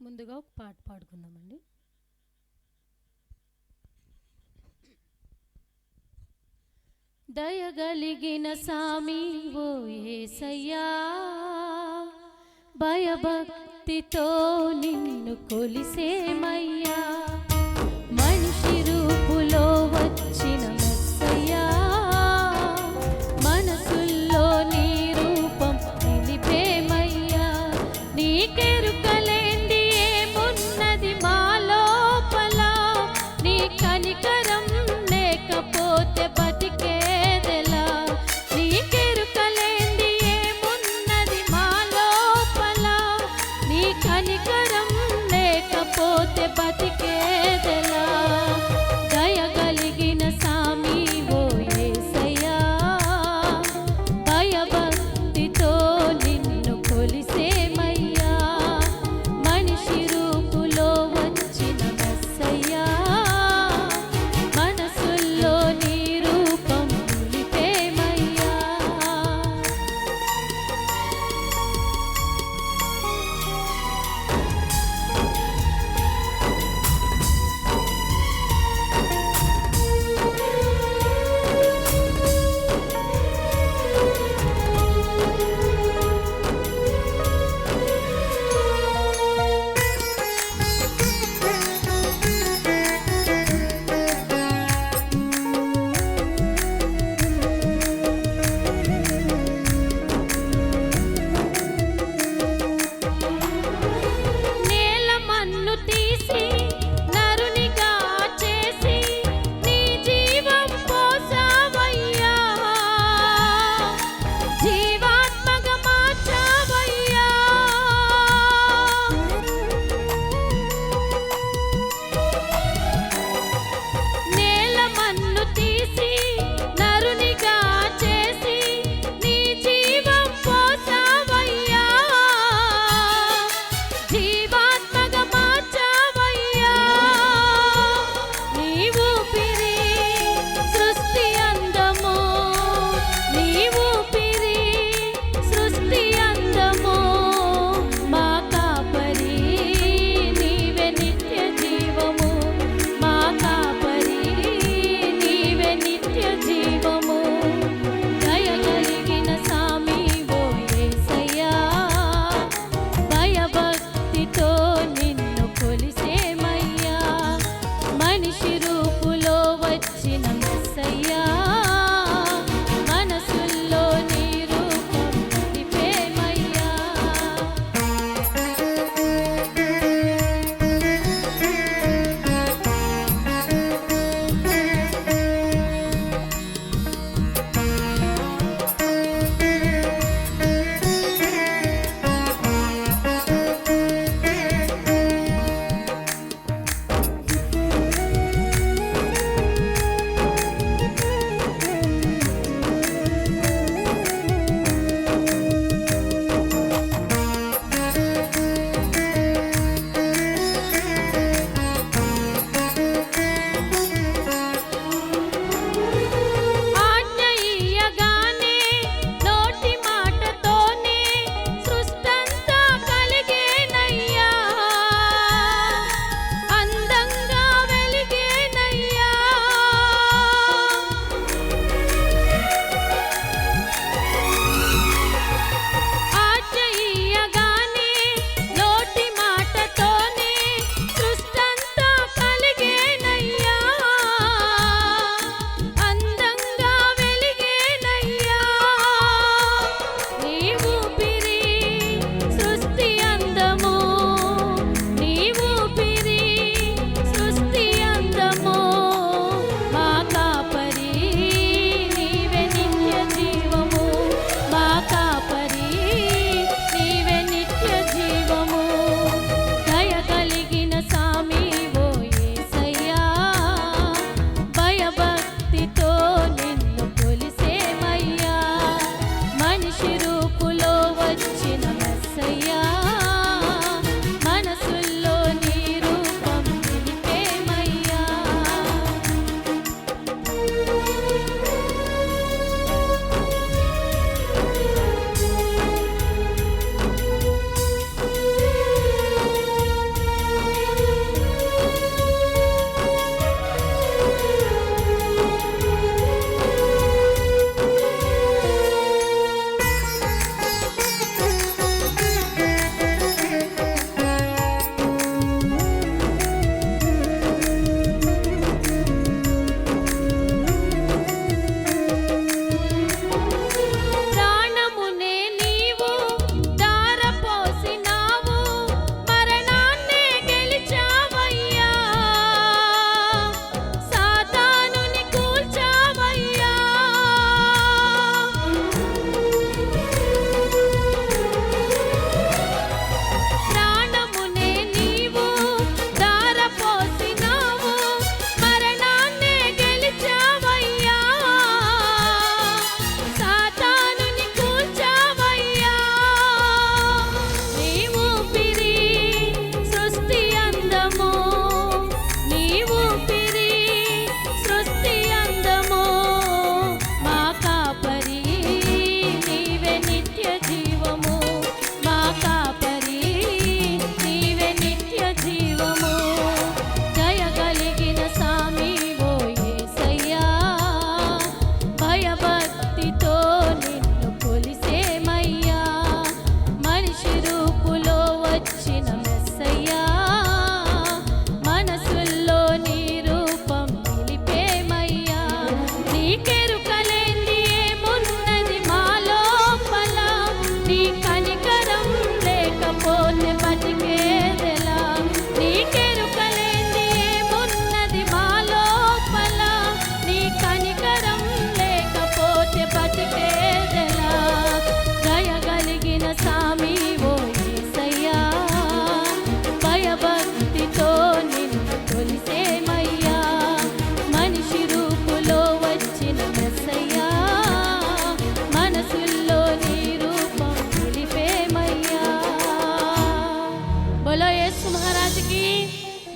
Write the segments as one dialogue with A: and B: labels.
A: ముందుగా ఒక పాట పాడుకుందామండి. దయగలిగిన సామి ఓ యేసయ్యా, భయభక్తితో నిన్ను కొలిసేమయ్యా. మనిషి రూపులో వచ్చిన మెస్సయ్యా, మనసుల్లో నీ రూపం నిలిపేమయ్యా. నీకెరుకలేంది ఏమున్నది మా లోపల, నీ కనికరం లేకపోతే బతికేదెలా. నీకెరుకలేంది ఏమున్నది మా లోపల, నీ కనికరం లేకపోతే బతికేదెలా. దయగలిగిన సామి ఓ యేసయ్యా, భయభక్తితో నిన్ను కొలిసేమయ్యా. మనిషి రూపులో వచ్చిన మెస్సయ్యా, మనసుల్లో నీ రూపం నిలిపేమయ్యా.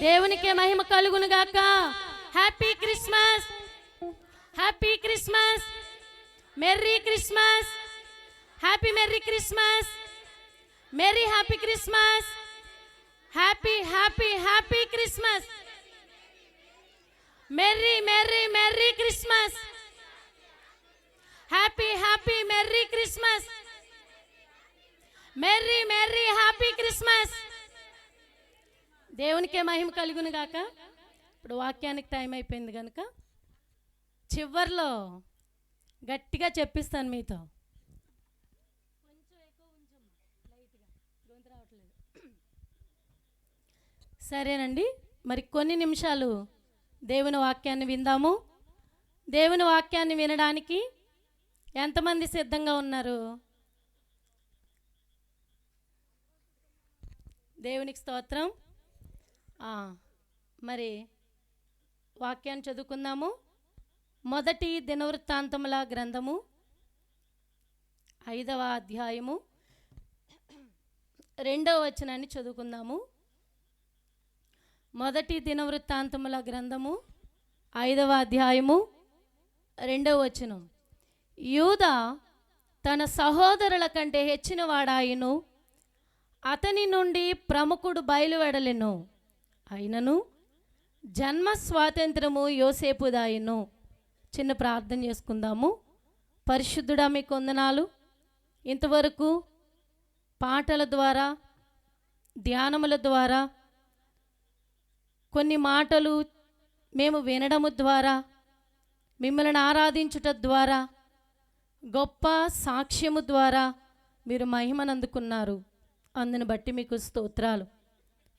A: దేవునికే మహిమ కలుగును గాక. Happy Christmas, happy Christmas, merry Christmas, happy merry Christmas, merry happy Christmas, happy happy happy Christmas, merry merry merry Christmas, happy happy merry Christmas, merry merry happy Christmas. దేవునికే మహిమ కలుగును గాక. ఇప్పుడు వాక్యానికి టైం అయిపోయింది కనుక చివర్లో గట్టిగా చెప్పిస్తాను మీతో. సరేనండి, మరి కొన్ని నిమిషాలు దేవుని వాక్యాన్ని విందాము. దేవుని వాక్యాన్ని వినడానికి ఎంతమంది సిద్ధంగా ఉన్నారు? దేవునికి స్తోత్రం. మరి వాక్యాన్ని చదువుకుందాము. మొదటి దినవృత్తాంతముల గ్రంథము 5వ అధ్యాయము 2వ వచనాన్ని చదువుకుందాము. మొదటి దినవృత్తాంతముల గ్రంథము 5వ అధ్యాయము 2వ వచనం. యూదా తన సహోదరుల కంటే హెచ్చిన వాడాయను, అతని నుండి ప్రముఖుడు బయలువెడలెను. అయినను జన్మ స్వాతంత్రము యోసేపుదాయను. చిన్న ప్రార్థన చేసుకుందాము. పరిశుద్ధుడా మీకు వందనాలు. ఇంతవరకు పాటల ద్వారా, ధ్యానముల ద్వారా, కొన్ని మాటలు మేము వినడము ద్వారా, మిమ్మల్ని ఆరాధించుట ద్వారా, గొప్ప సాక్ష్యము ద్వారా మీరు మహిమను అందుకున్నారు. అందుని బట్టి మీకు స్తోత్రాలు.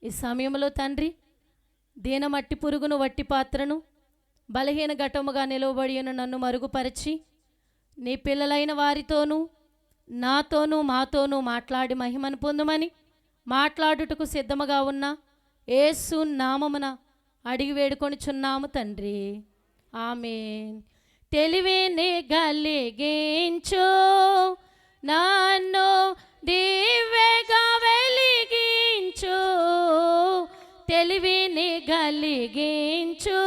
A: ఈ సమయంలో తండ్రి, దీనమట్టి పురుగును వట్టి పాత్రను బలహీన ఘటముగా నిలవబడి నన్ను మరుగుపరిచి నీ పిల్లలైన వారితోనూ నాతోనూ మాతోనూ మాట్లాడి మహిమను పొందుమని మాట్లాడుటకు సిద్ధముగా ఉన్న యేసు నామమున అడిగి వేడుకొనిచున్నాము తండ్రి, ఆమేన్. తెలివిని గలిగించు నన్ను దివ్యగా వెలిగించు, తెలివిని గలిగించు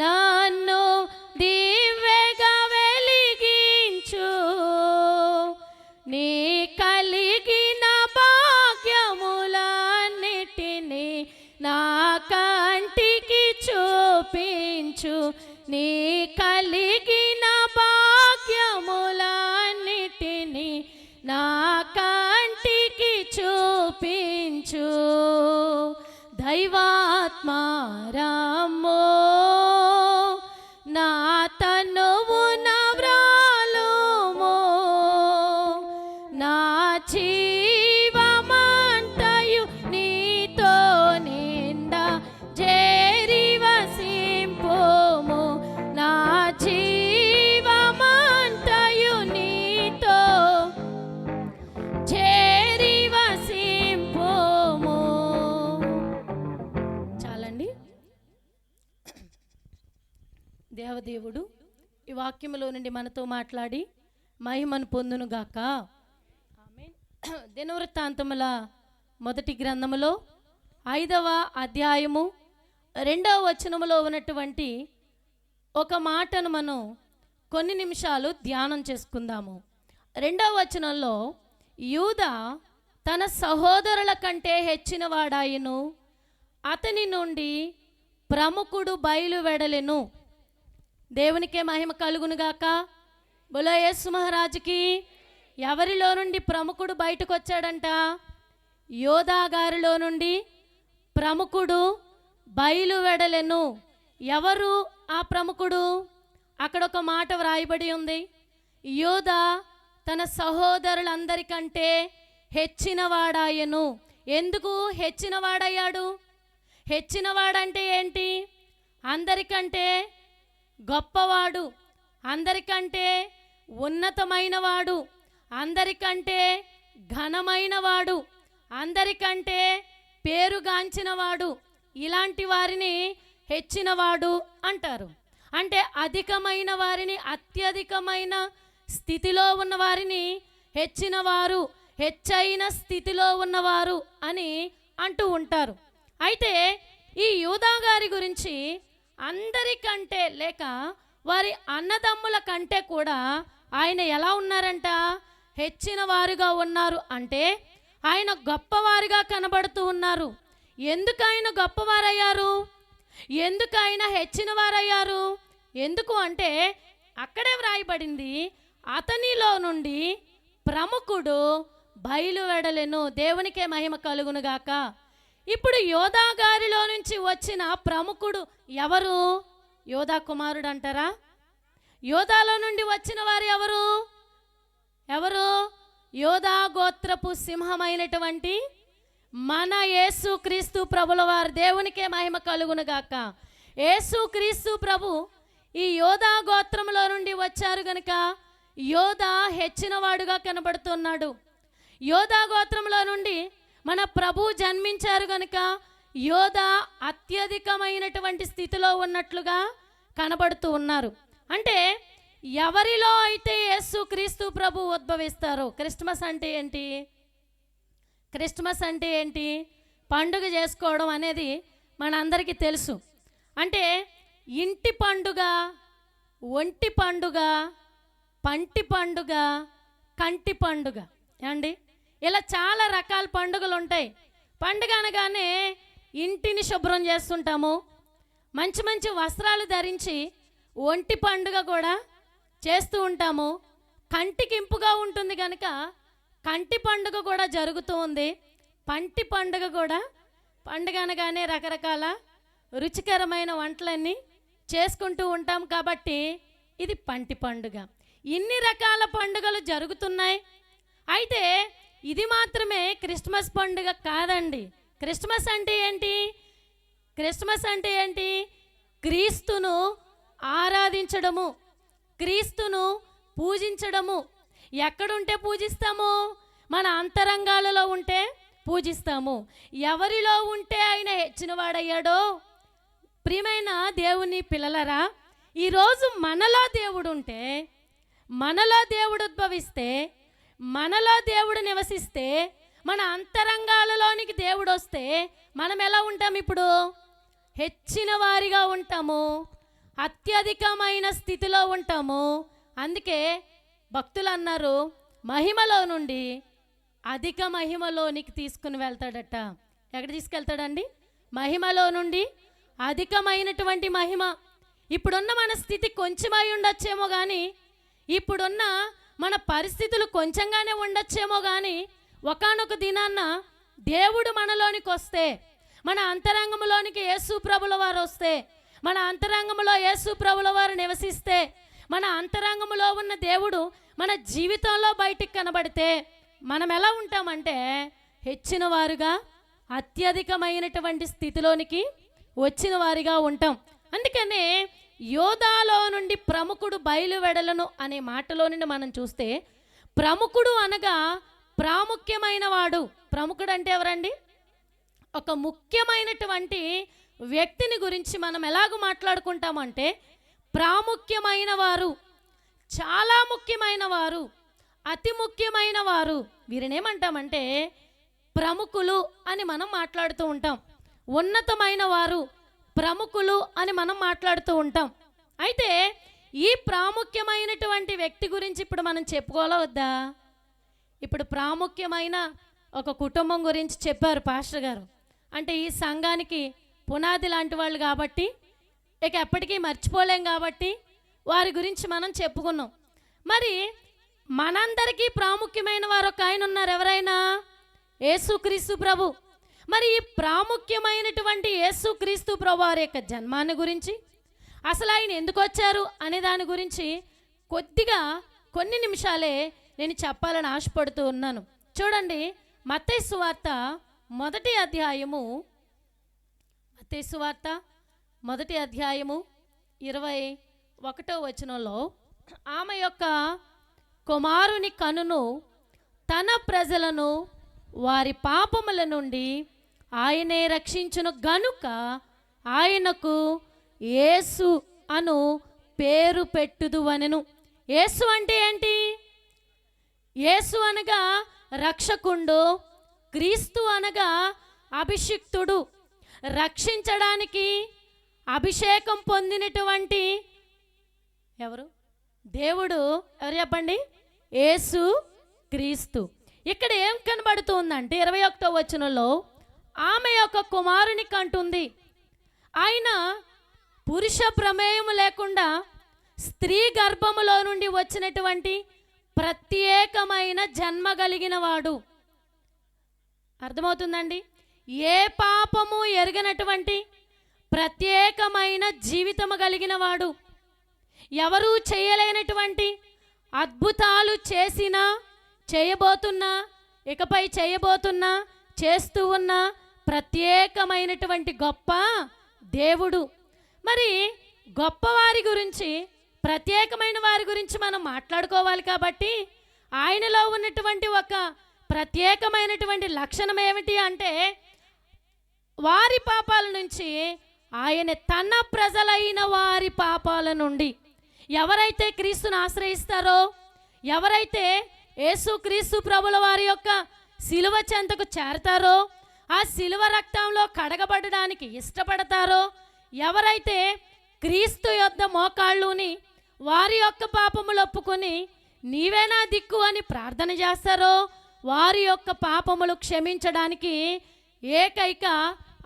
A: నన్ను దివ్యగా వెలిగించు, నీ కలిగిన భాగ్యములన్నిటినీ నా కంటికి చూపించు, నీ కలిగిన భాగ్యములన్నిటినీ నా కంటికి చూపించు. దైవాత్మారామో నా తనువు నవ్రాలుమో, నా జీవమంతయు నీతో నిండా చేరి వసింపుము, నా జీవమంతయు నీతో చేరి వసింపుము. చాలండి. దేవదేవుడు ఈ వాక్యములో నుండి మనతో మాట్లాడి మహిమను పొందునుగాక. ఆమేన్. దినవృత్తాంతముల మొదటి గ్రంథములో 5వ అధ్యాయము 2వ వచనములో ఉన్నటువంటి ఒక మాటను మనం కొన్ని నిమిషాలు ధ్యానం చేసుకుందాము. 2వ వచనంలో యూదా తన సహోదరుల కంటే హెచ్చిన వాడాయను, అతని నుండి ప్రముఖుడు బయలువెడలెను. దేవునికే మహిమ కలుగునుగాక. బోలో యేసు మహారాజుకి. ఎవరిలో నుండి ప్రముఖుడు బయటకు వచ్చాడంట? యోధా గారిలో నుండి ప్రముఖుడు బయలువెడలెను. ఎవరు ఆ ప్రముఖుడు? అక్కడ ఒక మాట వ్రాయబడి ఉంది. యోధా తన సహోదరులందరికంటే హెచ్చినవాడాయను. ఎందుకు హెచ్చినవాడయ్యాడు? హెచ్చినవాడంటే ఏంటి? అందరికంటే గొప్పవాడు, అందరికంటే ఉన్నతమైనవాడు, అందరికంటే ఘనమైనవాడు, అందరికంటే పేరుగాంచినవాడు. ఇలాంటి వారిని హెచ్చినవాడు అంటారు. అంటే అధికమైన వారిని, అత్యధికమైన స్థితిలో ఉన్నవారిని హెచ్చినవారు, హెచ్చైన స్థితిలో ఉన్నవారు అని అంటూ ఉంటారు. అయితే ఈ యూదా గారి గురించి అందరికంటే లేక వారి అన్నదమ్ముల కంటే కూడా ఆయన ఎలా ఉన్నారంట? హెచ్చిన వారుగా ఉన్నారు. అంటే ఆయన గొప్పవారుగా కనబడుతూ ఉన్నారు. ఎందుకు ఆయన గొప్పవారయ్యారు? ఎందుకు ఆయన హెచ్చిన వారయ్యారు? ఎందుకు అంటే అక్కడే వ్రాయబడింది, అతనిలో నుండి ప్రముఖుడు బయలువెడలెను. దేవునికే మహిమ కలుగునుగాక. ఇప్పుడు యోధా గారిలో నుంచి వచ్చిన ప్రముఖుడు ఎవరు? యోధా కుమారుడు అంటారా? యోధాలో నుండి వచ్చిన వారు ఎవరు? ఎవరు? యోధా గోత్రపు సింహమైనటువంటి మన యేసు క్రీస్తు ప్రభుల వారు. దేవునికే మహిమ కలుగునుగాక. యేసు క్రీస్తు ప్రభు ఈ యోధా గోత్రంలో నుండి వచ్చారు గనుక యోధా హెచ్చినవాడుగా కనబడుతున్నాడు. యోధా గోత్రంలో నుండి మన ప్రభు జన్మించారు గనుక యోధా అత్యధికమైనటువంటి స్థితిలో ఉన్నట్లుగా కనబడుతూ ఉన్నారు. అంటే ఎవరిలో అయితే యేసు క్రీస్తు ప్రభు ఉద్భవిస్తారో. క్రిస్మస్ అంటే ఏంటి? క్రిస్మస్ అంటే ఏంటి? పండుగ చేసుకోవడం అనేది మనందరికీ తెలుసు. అంటే ఇంటి పండుగ, ఒంటి పండుగ, పంటి పండుగ, కంటి పండుగ అండి. ఇలా చాలా రకాల పండుగలు ఉంటాయి. పండుగ అనగానే ఇంటిని శుభ్రం చేస్తుంటాము, మంచి మంచి వస్త్రాలు ధరించి ఒంటి పండుగ కూడా చేస్తూ ఉంటాము. కంటికి ఇంపుగా ఉంటుంది కనుక కంటి పండుగ కూడా జరుగుతూ ఉంది. పంటి పండుగ కూడా, పండుగ అనగానే రకరకాల రుచికరమైన వంటలన్నీ చేసుకుంటూ ఉంటాం కాబట్టి ఇది పంటి పండుగ. ఇన్ని రకాల పండుగలు జరుగుతున్నాయి. అయితే ఇది మాత్రమే క్రిస్మస్ పండుగ కాదండి. క్రిస్మస్ అంటే ఏంటి? క్రిస్మస్ అంటే ఏంటి? క్రీస్తును ఆరాధించడము, క్రీస్తును పూజించడము. ఎక్కడుంటే పూజిస్తాము? మన అంతరంగాలలో ఉంటే పూజిస్తాము. ఎవరిలో ఉంటే ఆయన హెచ్చినవాడయ్యాడో. ప్రియమైన దేవుని పిల్లలరా, ఈరోజు మనలో దేవుడు ఉంటే, మనలో దేవుడు ఉద్భవిస్తే, మనలో దేవుడు నివసిస్తే, మన అంతరంగాలలోనికి దేవుడు వస్తే మనం ఎలా ఉంటాం? ఇప్పుడు హెచ్చిన వారిగా ఉంటాము, అత్యధికమైన స్థితిలో ఉంటాము. అందుకే భక్తులు అన్నారు, మహిమలో నుండి అధిక మహిమలోనికి తీసుకుని వెళ్తాడట. ఎక్కడ తీసుకెళ్తాడండి? మహిమలో నుండి అధికమైనటువంటి మహిమ. ఇప్పుడున్న మన స్థితి కొంచెమై ఉండొచ్చేమో కానీ, ఇప్పుడున్న మన పరిస్థితులు కొంచెంగానే ఉండొచ్చేమో కానీ, ఒకానొక దినాన్న దేవుడు మనలోనికి వస్తే, మన అంతరంగంలోనికి యేసు ప్రభుల వారు వస్తే, మన అంతరంగంలో యేసు ప్రభుల వారు నివసిస్తే, మన అంతరంగంలో ఉన్న దేవుడు మన జీవితంలో బయటికి కనబడితే మనం ఎలా ఉంటామంటే హెచ్చిన వారుగా, అత్యధికమైనటువంటి స్థితిలోనికి వచ్చిన వారిగా ఉంటాం. అందుకనే యోధాలో నుండి ప్రముఖుడు బయలువెడలను అనే మాటలో నుండి మనం చూస్తే, ప్రముఖుడు అనగా ప్రాముఖ్యమైన వాడు. ప్రముఖుడు అంటే ఎవరండి? ఒక ముఖ్యమైనటువంటి వ్యక్తిని గురించి మనం ఎలాగ మాట్లాడుకుంటామంటే ప్రాముఖ్యమైన వారు, చాలా ముఖ్యమైన వారు, అతి ముఖ్యమైన వారు. వీరినేమంటామంటే ప్రముఖులు అని మనం మాట్లాడుతూ ఉంటాం. ఉన్నతమైన వారు, ప్రముఖులు అని మనం మాట్లాడుతూ ఉంటాం. అయితే ఈ ప్రాముఖ్యమైనటువంటి వ్యక్తి గురించి ఇప్పుడు మనం చెప్పుకోవాలా వద్దా? ఇప్పుడు ప్రాముఖ్యమైన ఒక కుటుంబం గురించి చెప్పారు పాస్టర్ గారు. అంటే ఈ సంఘానికి పునాది లాంటి వాళ్ళు కాబట్టి, ఇక ఎప్పటికీ మర్చిపోలేం కాబట్టి వారి గురించి మనం చెప్పుకున్నాం. మరి మనందరికీ ప్రాముఖ్యమైన వారు ఒక ఆయన ఉన్నారు. ఎవరైనా? యేసుక్రీస్తు ప్రభు. మరి ఈ ప్రాముఖ్యమైనటువంటి యేసుక్రీస్తు ప్రభు వారి యొక్క జన్మాన్ని గురించి, అసలు ఆయన ఎందుకు వచ్చారు అనే దాని గురించి కొద్దిగా కొన్ని నిమిషాలే నేను చెప్పాలని ఆశపడుతూ ఉన్నాను. చూడండి, మత్తయి సువార్త మొదటి అధ్యాయము, మత్తయి సువార్త మొదటి అధ్యాయము 21వ వచనంలో, ఆమె యొక్క కుమారుని కనును తన ప్రజలను వారి పాపముల నుండి ఆయనే రక్షించును గనుక ఆయనకు యేసు అను పేరు పెట్టుదువనెను. యేసు అంటే ఏంటి? యేసు అనగా రక్షకుండు, క్రీస్తు అనగా అభిషిక్తుడు. రక్షించడానికి అభిషేకం పొందినటువంటి ఎవరు? దేవుడు. ఎవరు చెప్పండి? యేసు క్రీస్తు. ఇక్కడ ఏం కనబడుతుందంటే 21వ వచనంలో ఆమె యొక్క కుమారుని కంటుంది. ఆయన పురుష ప్రమేయం లేకుండా స్త్రీ గర్భములో నుండి వచ్చినటువంటి ప్రత్యేకమైన జన్మ కలిగిన వాడు. అర్థమవుతుందండి? ఏ పాపము ఎరగనటువంటి ప్రత్యేకమైన జీవితము కలిగిన వాడు. ఎవరూ చేయలేనటువంటి అద్భుతాలు చేసినా, చేయబోతున్నా, ఇకపై చేయబోతున్నా, చేస్తూ ఉన్న ప్రత్యేకమైనటువంటి గొప్ప దేవుడు. మరి గొప్పవారి గురించి, ప్రత్యేకమైన వారి గురించి మనం మాట్లాడుకోవాలి కాబట్టి ఆయనలో ఉన్నటువంటి ఒక ప్రత్యేకమైనటువంటి లక్షణం ఏమిటి అంటే, వారి పాపాల నుంచి ఆయన తన ప్రజలైన వారి పాపాల నుండి ఎవరైతే క్రీస్తును ఆశ్రయిస్తారో, ఎవరైతే యేసుక్రీస్తు ప్రభుల వారి యొక్క శిలువ చెంతకు చేరతారో, ఆ శిలువ రక్తంలో కడగబడడానికి ఇష్టపడతారో, ఎవరైతే క్రీస్తు యొద్ద మోకాళ్ళుని వారి యొక్క పాపములు ఒప్పుకొని నీవే నా దిక్కు అని ప్రార్థన చేస్తారో, వారి యొక్క పాపములు క్షమించడానికి ఏకైక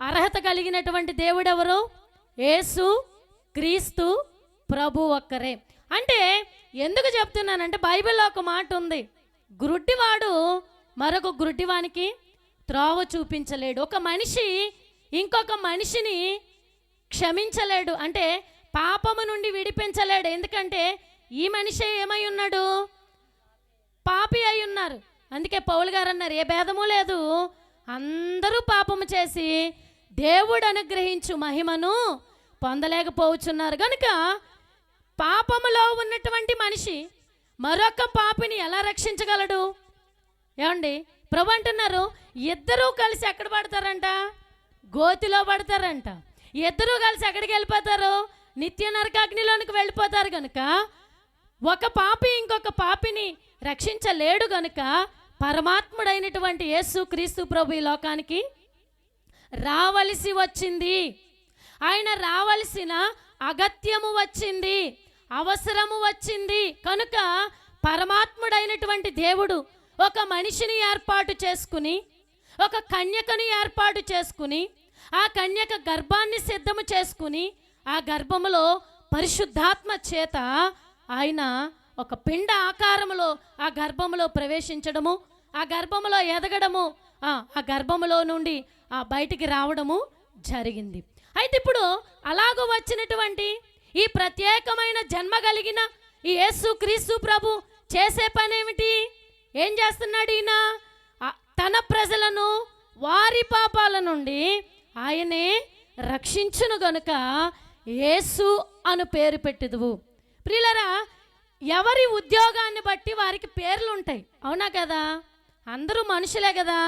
A: అర్హత కలిగినటువంటి దేవుడెవరు? యేసు క్రీస్తు ప్రభు ఒక్కరే. అంటే ఎందుకు చెప్తున్నానంటే, బైబిల్లో ఒక మాట ఉంది, గుడ్డివాడు మరొక గుడ్డివానికి త్రోవ చూపించలేడు. ఒక మనిషి ఇంకొక మనిషిని క్షమించలేడు, అంటే పాపము నుండి విడిపించలేడు. ఎందుకంటే ఈ మనిషి ఏమై ఉన్నాడు? పాపి అయి ఉన్నారు. అందుకే పౌలు గారు అన్నారు, ఏ భేదము లేదు, అందరూ పాపము చేసి దేవుడు అనుగ్రహించు మహిమను పొందలేకపోవచ్చున్నారు. కనుక పాపములో ఉన్నటువంటి మనిషి మరొక పాపిని ఎలా రక్షించగలడు? ఏమండి, ప్రభు అంటున్నారు, ఇద్దరూ కలిసి ఎక్కడ పడతారంట? గోతిలో పడతారంట. ఇద్దరూ కలిసి ఎక్కడికి వెళ్ళిపోతారు? నిత్య నరకాగ్నిలోనికి వెళ్ళిపోతారు. కనుక ఒక పాపి ఇంకొక పాపిని రక్షించలేడు. గనుక పరమాత్ముడైనటువంటి యేసు క్రీస్తు ప్రభు ఈ లోకానికి రావలసి వచ్చింది. ఆయన రావలసిన అగత్యము వచ్చింది, అవసరము వచ్చింది. కనుక పరమాత్ముడైనటువంటి దేవుడు ఒక మనిషిని ఏర్పాటు చేసుకుని, ఒక కన్యకను ఏర్పాటు చేసుకుని, ఆ కన్యక గర్భాన్ని సిద్ధము చేసుకుని, ఆ గర్భములో పరిశుద్ధాత్మ చేత ఆయన ఒక పిండ ఆకారములో ఆ గర్భములో ప్రవేశించడము, ఆ గర్భములో ఎదగడము, ఆ గర్భములో నుండి ఆ బయటికి రావడము జరిగింది. అయితే ఇప్పుడు అలాగూ వచ్చినటువంటి ఈ ప్రత్యేకమైన జన్మ కలిగిన ఈ యేసు క్రీస్తు ప్రభు చేసే పని ఏమిటి? ఏం చేస్తున్నాడు ఈయన? తన ప్రజలను వారి పాపాల నుండి ఆయనే రక్షించును గనుక యేసు అను పేరు పెట్టెదవు. ప్రియులారా, ఎవరి ఉద్యోగాన్ని బట్టి వారికి పేర్లు ఉంటాయి, అవునా కదా? అందరూ మనుషులే కదా.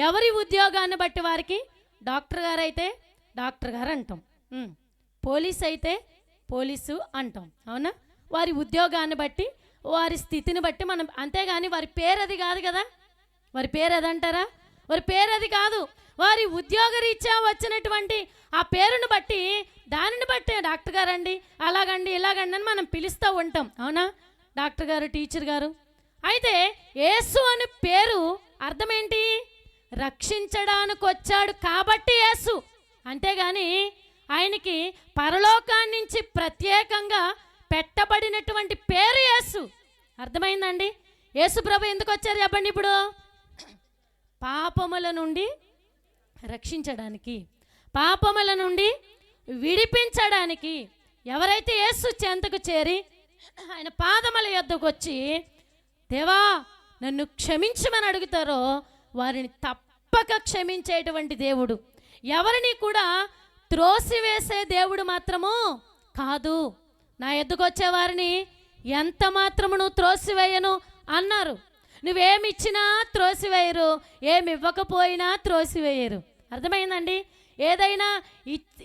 A: ఎవరి ఉద్యోగాన్ని బట్టి వారికి డాక్టర్ గారు అయితే డాక్టర్ గారు అంటాం, పోలీస్ అయితే పోలీసు అంటాం, అవునా? వారి ఉద్యోగాన్ని బట్టి, వారి స్థితిని బట్టి మనం, అంతేగాని వారి పేరు అది కాదు కదా. వారి పేరు అది అంటారా? వారి పేరు అది కాదు. వారి ఉద్యోగరీత్యా వచ్చినటువంటి ఆ పేరును బట్టి, దానిని బట్టి డాక్టర్ గారు అండి, అలాగండి, ఇలాగండి అని మనం పిలుస్తూ ఉంటాం, అవునా? డాక్టర్ గారు, టీచర్ గారు. అయితే యేసు అనే పేరు అర్థం ఏంటి? రక్షించడానికి వచ్చాడు కాబట్టి యేసు. అంతేగాని ఆయనకి పరలోకాన్ని నుంచి ప్రత్యేకంగా పెట్టబడినటువంటి పేరు యేసు. అర్థమైందండి? యేసు ప్రభు ఎందుకు వచ్చారు చెప్పండి? ఇప్పుడు పాపముల నుండి రక్షించడానికి, పాపముల నుండి విడిపించడానికి. ఎవరైతే యేసు చెంతకు చేరి ఆయన పాదముల యొద్దకు వచ్చి దేవా నన్ను క్షమించమని అడుగుతారో వారిని తప్పక క్షమించేటువంటి దేవుడు. ఎవరిని కూడా త్రోసివేసే దేవుడు మాత్రము కాదు. నా ఎద్దుకు వచ్చేవారిని ఎంత మాత్రమును త్రోసివేయను అన్నారు. నువ్వేమిచ్చినా త్రోసివేయరు, ఏమి ఇవ్వకపోయినా త్రోసివేయరు. అర్థమైందండి? ఏదైనా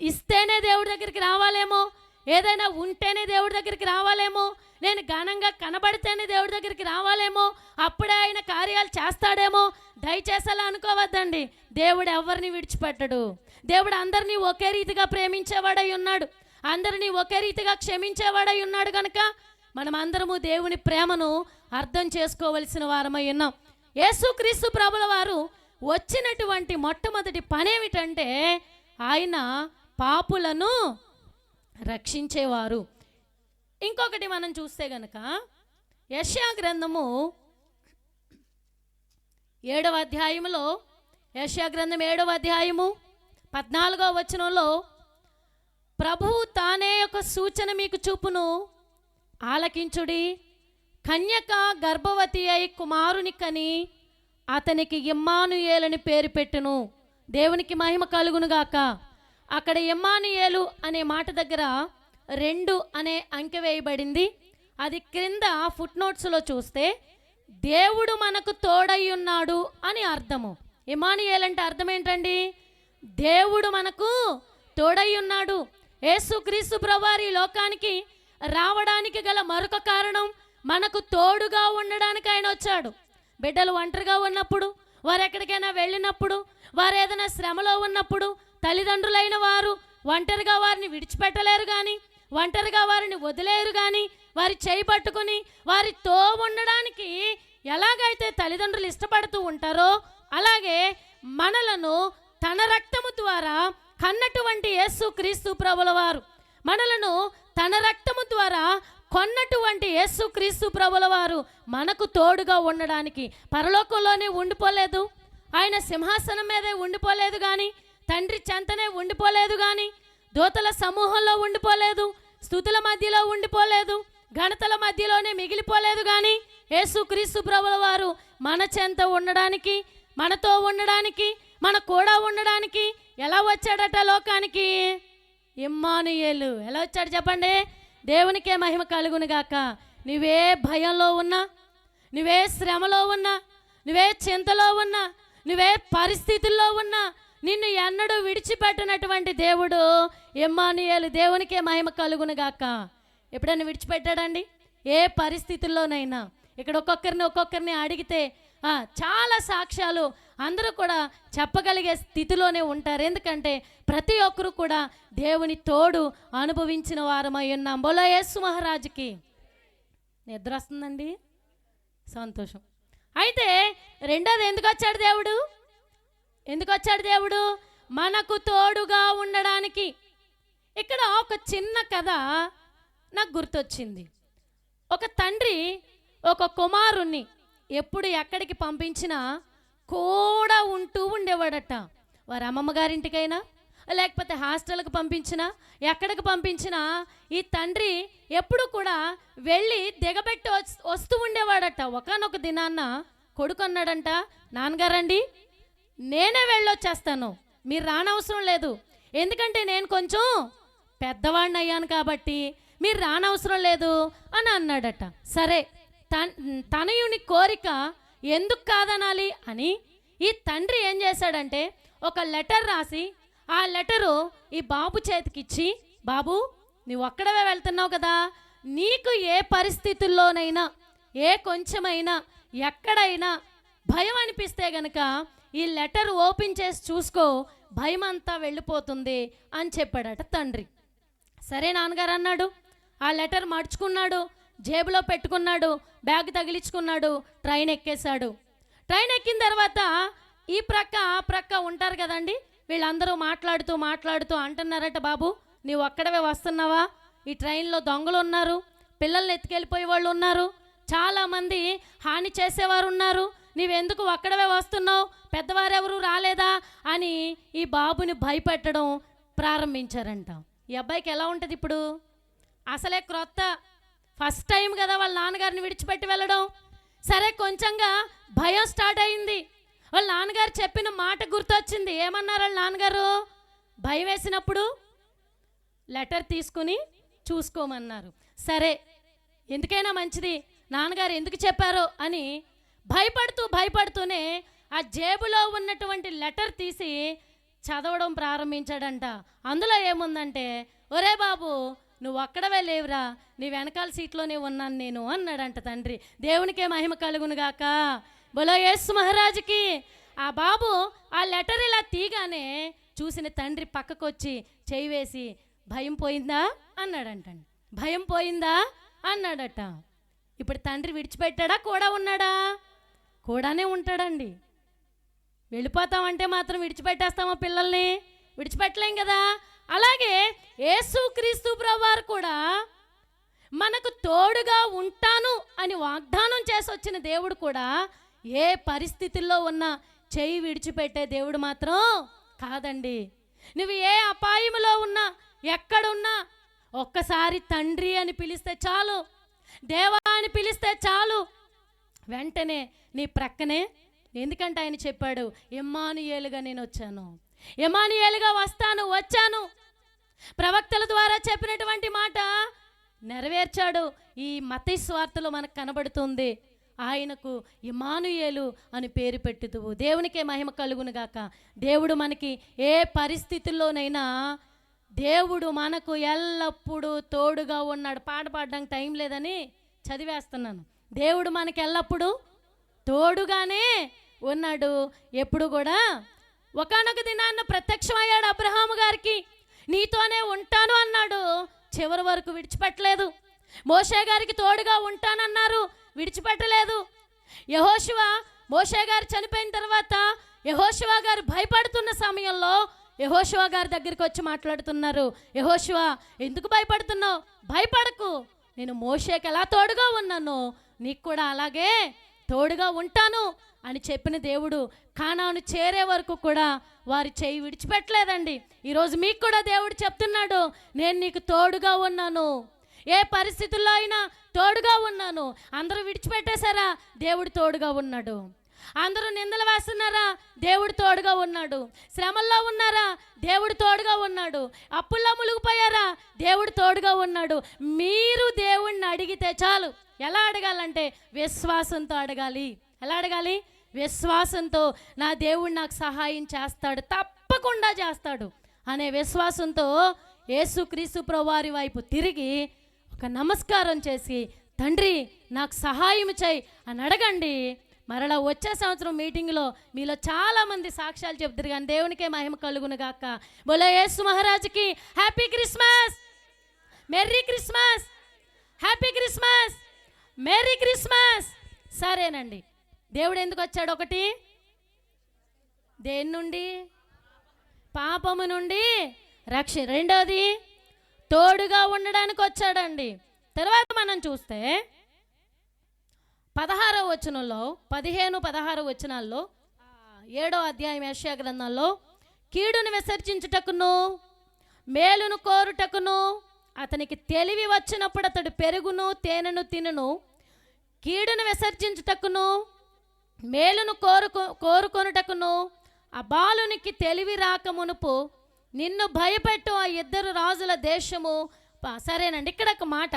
A: ఇస్తేనే దేవుడి దగ్గరికి రావాలేమో, ఏదైనా ఉంటేనే దేవుడి దగ్గరికి రావాలేమో, నేను ఘనంగా కనబడితేనే దేవుడి దగ్గరికి రావాలేమో, అప్పుడే ఆయన కార్యాలు చేస్తాడేమో. దయచేసి అలా అనుకోవద్దండి. దేవుడు ఎవరిని విడిచిపెట్టడు. దేవుడు అందరినీ ఒకే రీతిగా ప్రేమించేవాడై ఉన్నాడు, అందరినీ ఒకే రీతిగా క్షమించేవాడై ఉన్నాడు. కనుక మనం అందరము దేవుని ప్రేమను అర్థం చేసుకోవలసిన వారమై ఉన్నాం. యేసుక్రీస్తు ప్రభుల వారు వచ్చినటువంటి మొట్టమొదటి పని ఏమిటంటే ఆయన పాపులను రక్షించేవారు. ఇంకొకటి మనం చూస్తే గనక యెషయా గ్రంథము 7వ అధ్యాయములో, యెషయా గ్రంథం 7వ అధ్యాయము 14వ వచనంలో, ప్రభువు తానే ఒక సూచన మీకు చూపును, ఆలకించుడి. కన్యక గర్భవతి అయి కుమారుని కని అతనికి ఇమ్మానుయేలని పేరు పెట్టును. దేవునికి మహిమ కలుగునుగాక. అక్కడ ఇమ్మానుయేలు అనే మాట దగ్గర 2 అనే అంకె వేయబడింది. అది క్రింద ఫుట్ నోట్స్లో చూస్తే దేవుడు మనకు తోడై ఉన్నాడు అని అర్థము. ఇమ్మానుయేలు అంటే అర్థం ఏంటండి? దేవుడు మనకు తోడై ఉన్నాడు. యేసుక్రీస్తు ప్రభువారు ఈ లోకానికి రావడానికి గల మరొక కారణం మనకు తోడుగా ఉండడానికి ఆయన వచ్చాడు. బిడ్డలు ఒంటరిగా ఉన్నప్పుడు, వారు ఎక్కడికైనా వెళ్ళినప్పుడు, వారు ఏదైనా శ్రమలో ఉన్నప్పుడు తల్లిదండ్రులైన వారు ఒంటరిగా వారిని విడిచిపెట్టలేరు కానీ, ఒంటరిగా వారిని వదిలేరు కానీ, వారి చేయి పట్టుకుని వారితో ఉండడానికి ఎలాగైతే తల్లిదండ్రులు ఇష్టపడుతూ ఉంటారో, అలాగే మనలను తన రక్తము ద్వారా కన్నటువంటి యేసుక్రీస్తు ప్రభుల వారు, మనలను తన రక్తము ద్వారా కొన్నటువంటి యేసుక్రీస్తు ప్రభుల వారు మనకు తోడుగా ఉండడానికి పరలోకంలోనే ఉండిపోలేదు, ఆయన సింహాసనం మీదే ఉండిపోలేదు కానీ, తండ్రి చెంతనే ఉండిపోలేదు కానీ, దూతల సమూహంలో ఉండిపోలేదు, స్తుతుల మధ్యలో ఉండిపోలేదు, ఘనతల మధ్యలోనే మిగిలిపోలేదు కానీ, యేసుక్రీస్తు ప్రభుల వారు మన చెంత ఉండడానికి, మనతో ఉండడానికి, మన కూడా ఉండడానికి ఎలా వచ్చాడట లోకానికి? ఇమ్మానుయేలు. ఎలా వచ్చాడు చెప్పండి? దేవునికే మహిమ కలుగునుగాక. నువ్వే భయంలో ఉన్నా, నువ్వే శ్రమలో ఉన్నా, నువ్వే చింతలో ఉన్నా, నువ్వే పరిస్థితుల్లో ఉన్నా, నిన్ను ఎన్నడూ విడిచిపెట్టినటువంటి దేవుడు ఇమ్మానుయేలు. దేవునికే మహిమ కలుగునుగాక. ఎప్పుడైనా విడిచిపెట్టాడండి? ఏ పరిస్థితుల్లోనైనా. ఇక్కడ ఒక్కొక్కరిని అడిగితే చాలా సాక్ష్యాలు అందరూ కూడా చెప్పగలిగే స్థితిలోనే ఉంటారు. ఎందుకంటే ప్రతి ఒక్కరు కూడా దేవుని తోడు అనుభవించిన వారమై ఉన్నాం. బోలో యేసు మహారాజుకి. నిద్ర వస్తుందండి? సంతోషం. అయితే రెండోది, ఎందుకు వచ్చాడు దేవుడు? ఎందుకు వచ్చాడు దేవుడు? మనకు తోడుగా ఉండడానికి. ఇక్కడ ఒక చిన్న కథ నాకు గుర్తొచ్చింది. ఒక తండ్రి ఒక కుమారుణ్ణి ఎప్పుడు ఎక్కడికి పంపించినా కూడా ఉంటూ ఉండేవాడట. వారి అమ్మమ్మ గారింటికైనా, లేకపోతే హాస్టల్కి పంపించినా, ఎక్కడికి పంపించినా ఈ తండ్రి ఎప్పుడు కూడా వెళ్ళి దిగబెట్టి వస్తూ ఉండేవాడట. ఒకానొక దినాన్న కొడుకు అన్నాడంట, నాన్నగారండి నేనే వెళ్ళొచ్చేస్తాను, మీరు రానవసరం లేదు, ఎందుకంటే నేను కొంచెం పెద్దవాడిని అయ్యాను కాబట్టి మీరు రానవసరం లేదు అని అన్నాడట. సరే, తనయుని కోరిక ఎందుకు కాదనాలి అని ఈ తండ్రి ఏం చేశాడంటే ఒక లెటర్ రాసి ఆ లెటరు ఈ బాబు చేతికిచ్చి, బాబు నువ్వు ఒక్కడవే వెళ్తున్నావు కదా, నీకు ఏ పరిస్థితుల్లోనైనా, ఏ కొంచెమైనా, ఎక్కడైనా భయం అనిపిస్తే గనక ఈ లెటర్ ఓపెన్ చేసి చూసుకో, భయం అంతా వెళ్ళిపోతుంది అని చెప్పాడట తండ్రి. సరే నాన్నగారు అన్నాడు. ఆ లెటర్ మడుచుకున్నాడు, జేబులో పెట్టుకున్నాడు, బ్యాగ్ తగిలించుకున్నాడు, ట్రైన్ ఎక్కేశాడు. ట్రైన్ ఎక్కిన తర్వాత ఈ ప్రక్క ఆ ప్రక్క ఉంటారు కదండి, వీళ్ళందరూ మాట్లాడుతూ అంటున్నారట, బాబు నీవు ఒక్కడవే వస్తున్నావా, ఈ ట్రైన్లో దొంగలు ఉన్నారు, పిల్లల్ని ఎత్తుకెళ్ళిపోయే వాళ్ళు ఉన్నారు, చాలామంది హాని చేసేవారు ఉన్నారు, నీవెందుకు ఒక్కడవే వస్తున్నావు, పెద్దవారెవరు రాలేదా అని ఈ బాబుని భయపెట్టడం ప్రారంభించారంట. ఈ అబ్బాయికి ఎలా ఉంటుంది ఇప్పుడు? అసలే క్రొత్త, ఫస్ట్ టైం కదా వాళ్ళ నాన్నగారిని విడిచిపెట్టి వెళ్ళడం. సరే, కొంచెంగా భయం స్టార్ట్ అయింది. వాళ్ళ నాన్నగారు చెప్పిన మాట గుర్తొచ్చింది. ఏమన్నారు వాళ్ళ నాన్నగారు? భయం వేసినప్పుడు లెటర్ తీసుకుని చూసుకోమన్నారు. సరే, ఎందుకైనా మంచిది, నాన్నగారు ఎందుకు చెప్పారో అని భయపడుతూనే ఆ జేబులో ఉన్నటువంటి లెటర్ తీసి చదవడం ప్రారంభించాడంట. అందులో ఏముందంటే, ఒరే బాబు నువ్వు అక్కడవే లేవురా, నీ వెనకాల సీట్లోనే ఉన్నాను నేను అన్నాడంట తండ్రి. దేవునికే మహిమ కలుగునుగాక. బోలో యేసు మహారాజుకి. ఆ బాబు ఆ లెటర్ ఇలా తీగానే చూసిన తండ్రి పక్కకు వచ్చి చేయి వేసి, భయం పోయిందా అన్నాడంటండి. భయం పోయిందా అన్నాడట. ఇప్పుడు తండ్రి విడిచిపెట్టాడా, కూడా ఉన్నాడా? కూడానే ఉంటాడండి. వెళ్ళిపోతామంటే మాత్రం విడిచిపెట్టేస్తామా పిల్లల్ని? విడిచిపెట్టలేం కదా. అలాగే యేసుక్రీస్తు ప్రభువారు కూడా మనకు తోడుగా ఉంటాను అని వాగ్దానం చేసి వచ్చిన దేవుడు కూడా ఏ పరిస్థితుల్లో ఉన్నా చెయ్యి విడిచిపెట్టే దేవుడు మాత్రం కాదండి. నువ్వు ఏ అపాయములో ఉన్నా, ఎక్కడున్నా, ఒక్కసారి తండ్రి అని పిలిస్తే చాలు, దేవా అని పిలిస్తే చాలు, వెంటనే నీ ప్రక్కనే. ఎందుకంటే ఆయన చెప్పాడు, ఇమ్మానుయేలుగా నేను వచ్చాను, ఇమ్మానుయేలుగా వచ్చాను. ప్రవక్తల ద్వారా చెప్పినటువంటి మాట నెరవేర్చాడు. ఈ మత్తయి సువార్తలో మనకు కనబడుతుంది, ఆయనకు ఇమ్మానుయేలు అని పేరు పెట్టుదువు. దేవునికే మహిమ కలుగును గాక. దేవుడు మనకి ఏ పరిస్థితుల్లోనైనా దేవుడు మనకు ఎల్లప్పుడూ తోడుగా ఉన్నాడు. పాట పాడడానికి టైం లేదని చదివేస్తున్నాను. దేవుడు మనకి ఎల్లప్పుడూ తోడుగానే ఉన్నాడు. ఎప్పుడు కూడా ఒకానొక దినాన్న ప్రత్యక్షమయ్యాడు అబ్రహాము గారికి. నీతోనే ఉంటాను అన్నాడు, చివరి వరకు విడిచిపెట్టలేదు. మోషే గారికి తోడుగా ఉంటానన్నారు, విడిచిపెట్టలేదు. యెహోషువ, మోషే గారు చనిపోయిన తర్వాత యెహోషువ గారు భయపడుతున్న సమయంలో యెహోషువ గారి దగ్గరికి వచ్చి మాట్లాడుతున్నారు. యెహోషువ, ఎందుకు భయపడుతున్నావు? భయపడకు, నేను మోషేకి ఎలా తోడుగా ఉన్నాను నీకు కూడా అలాగే తోడుగా ఉంటాను అని చెప్పిన దేవుడు కానాను చేరే వరకు కూడా వారి చేయి విడిచిపెట్టలేదండి. ఈరోజు మీకు కూడా దేవుడు చెప్తున్నాడు, నేను నీకు తోడుగా ఉన్నాను. ఏ పరిస్థితుల్లో అయినా తోడుగా ఉన్నాను. అందరూ విడిచిపెట్టేశారా? దేవుడు తోడుగా ఉన్నాడు. అందరూ నిందలు వేస్తున్నారా? దేవుడు తోడుగా ఉన్నాడు. శ్రమల్లో ఉన్నారా? దేవుడు తోడుగా ఉన్నాడు. అప్పుల్లో మునిగిపోయారా? దేవుడు తోడుగా ఉన్నాడు. మీరు దేవుణ్ణి అడిగితే చాలు. ఎలా అడగాలంటే విశ్వాసంతో అడగాలి. ఎలా అడగాలి? విశ్వాసంతో, నా దేవుడు నాకు సహాయం చేస్తాడు, తప్పకుండా చేస్తాడు అనే విశ్వాసంతో యేసుక్రీస్తు ప్రభువారి వైపు తిరిగి ఒక నమస్కారం చేసి, తండ్రి నాకు సహాయం చేయి అని అడగండి. మరలా వచ్చే సంవత్సరం మీటింగ్లో మీలో చాలామంది సాక్ష్యాలు చెప్తారు. కానీ దేవునికే మహిమ కలుగును గాక. బోలో యేసు మహారాజుకి. Happy Christmas, merry Christmas, happy Christmas, merry Christmas. సరేనండి. దేవుడు ఎందుకు వచ్చాడు? ఒకటి, దేని నుండి? పాపము నుండి రక్షణ. రెండోది, తోడుగా ఉండడానికి వచ్చాడండి. తర్వాత మనం చూస్తే 16వ వచనంలో, 15-16 వచనాల్లో, 7వ అధ్యాయం యెషయా గ్రంథంలో, కీడును విసర్జించుటకును మేలును కోరుటకును అతనికి తెలివి వచ్చినప్పుడు అతడు పెరుగును తేనెను తినును. కీడును విసర్జించుటకును మేలును కోరుకొనుటకును ఆ బాలునికి తెలివి రాకమునుపు నిన్ను భయపెట్టు ఆ ఇద్దరు రాజుల దేశము. సరేనండి, ఇక్కడ ఒక మాట,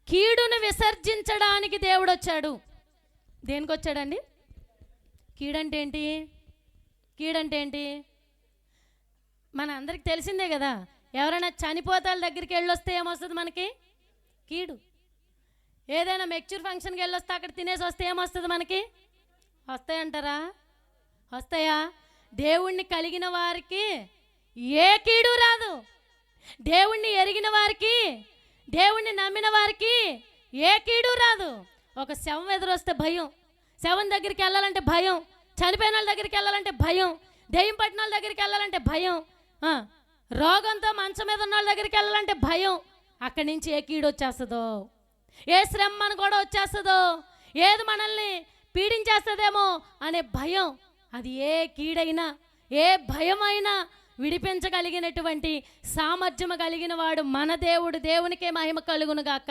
A: కీడును విసర్జించడానికి దేవుడు వచ్చాడు. దేనికి వచ్చాడండి? కీడంటే ఏంటి? కీడంటే ఏంటి? మన అందరికి తెలిసిందే కదా. ఎవరైనా చనిపోతాల దగ్గరికి వెళ్ళొస్తే ఏమొస్తుంది మనకి? కీడు. ఏదైనా మెచ్యూర్ ఫంక్షన్కి వెళ్ళొస్తే అక్కడ తినేసి వస్తే ఏమొస్తుంది మనకి? వస్తాయంటారా? వస్తాయా? దేవుణ్ణి కలిగిన వారికి ఏ కీడు రాదు. దేవుణ్ణి ఎరిగిన వారికి, దేవుణ్ణి నమ్మిన వారికి ఏ కీడు రాదు. ఒక శవం ఎదురొస్తే భయం, శవం దగ్గరికి వెళ్ళాలంటే భయం, చనిపోయిన వాళ్ళ దగ్గరికి వెళ్ళాలంటే భయం, దెయ్యం పట్టిన వాళ్ళ దగ్గరికి వెళ్ళాలంటే భయం, రోగంతో మంచం మీద ఉన్న వాళ్ళ దగ్గరికి వెళ్ళాలంటే భయం. అక్కడి నుంచి ఏ కీడు వచ్చేస్తుందో, ఏ శ్రమ మన కూడా వచ్చేస్తుందో, ఏది మనల్ని పీడించేస్తుందేమో అనే భయం. అది ఏ కీడైనా, ఏ భయమైనా విడిపించగలిగినటువంటి సామర్థ్యము కలిగిన వాడు మన దేవుడు. దేవునికే మహిమ కలుగును గాక.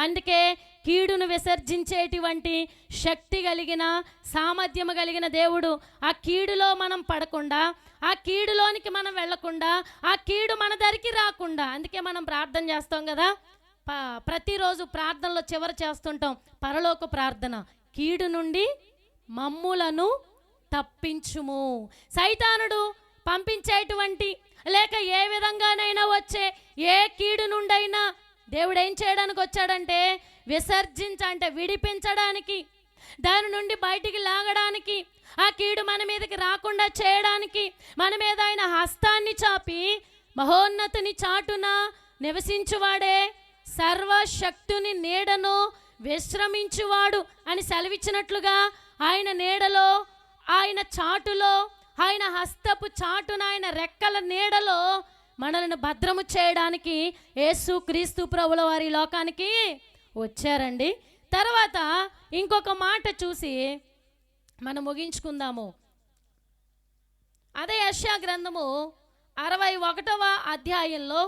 A: అందుకే కీడును విసర్జించేటువంటి శక్తి కలిగిన, సామర్థ్యము కలిగిన దేవుడు. ఆ కీడులో మనం పడకుండా, ఆ కీడులోనికి మనం వెళ్లకుండా, ఆ కీడు మన దగ్గరికి రాకుండా, అందుకే మనం ప్రార్థన చేస్తాం కదా. ప్రతిరోజు ప్రార్థనలో చివరి చేస్తుంటాం పరలోక ప్రార్థన, కీడు నుండి మమ్ములను తప్పించుము. సైతానుడు పంపించేటువంటి లేక ఏ విధంగానైనా వచ్చే ఏ కీడు నుండైనా దేవుడు ఏం చేయడానికి వచ్చాడంటే అంటే విడిపించడానికి, దాని నుండి బయటికి లాగడానికి, ఆ కీడు మన మీదకి రాకుండా చేయడానికి మన మీద ఆయన హస్తాన్ని చాపి మహోన్నతుని చాటున నివసించువాడే సర్వశక్తుని నీడను విశ్రమించువాడు అని సెలవిచ్చినట్లుగా ఆయన నీడలో, ఆయన చాటులో, ఆయన హస్తపు చాటున, ఆయన రెక్కల నీడలో మనల్ని భద్రము చేయడానికి యేసు క్రీస్తు ప్రభుల వారి లోకానికి వచ్చారండి. తర్వాత ఇంకొక మాట చూసి మనం ముగించుకుందాము. అదే యెషయా గ్రంథము 61వ అధ్యాయంలో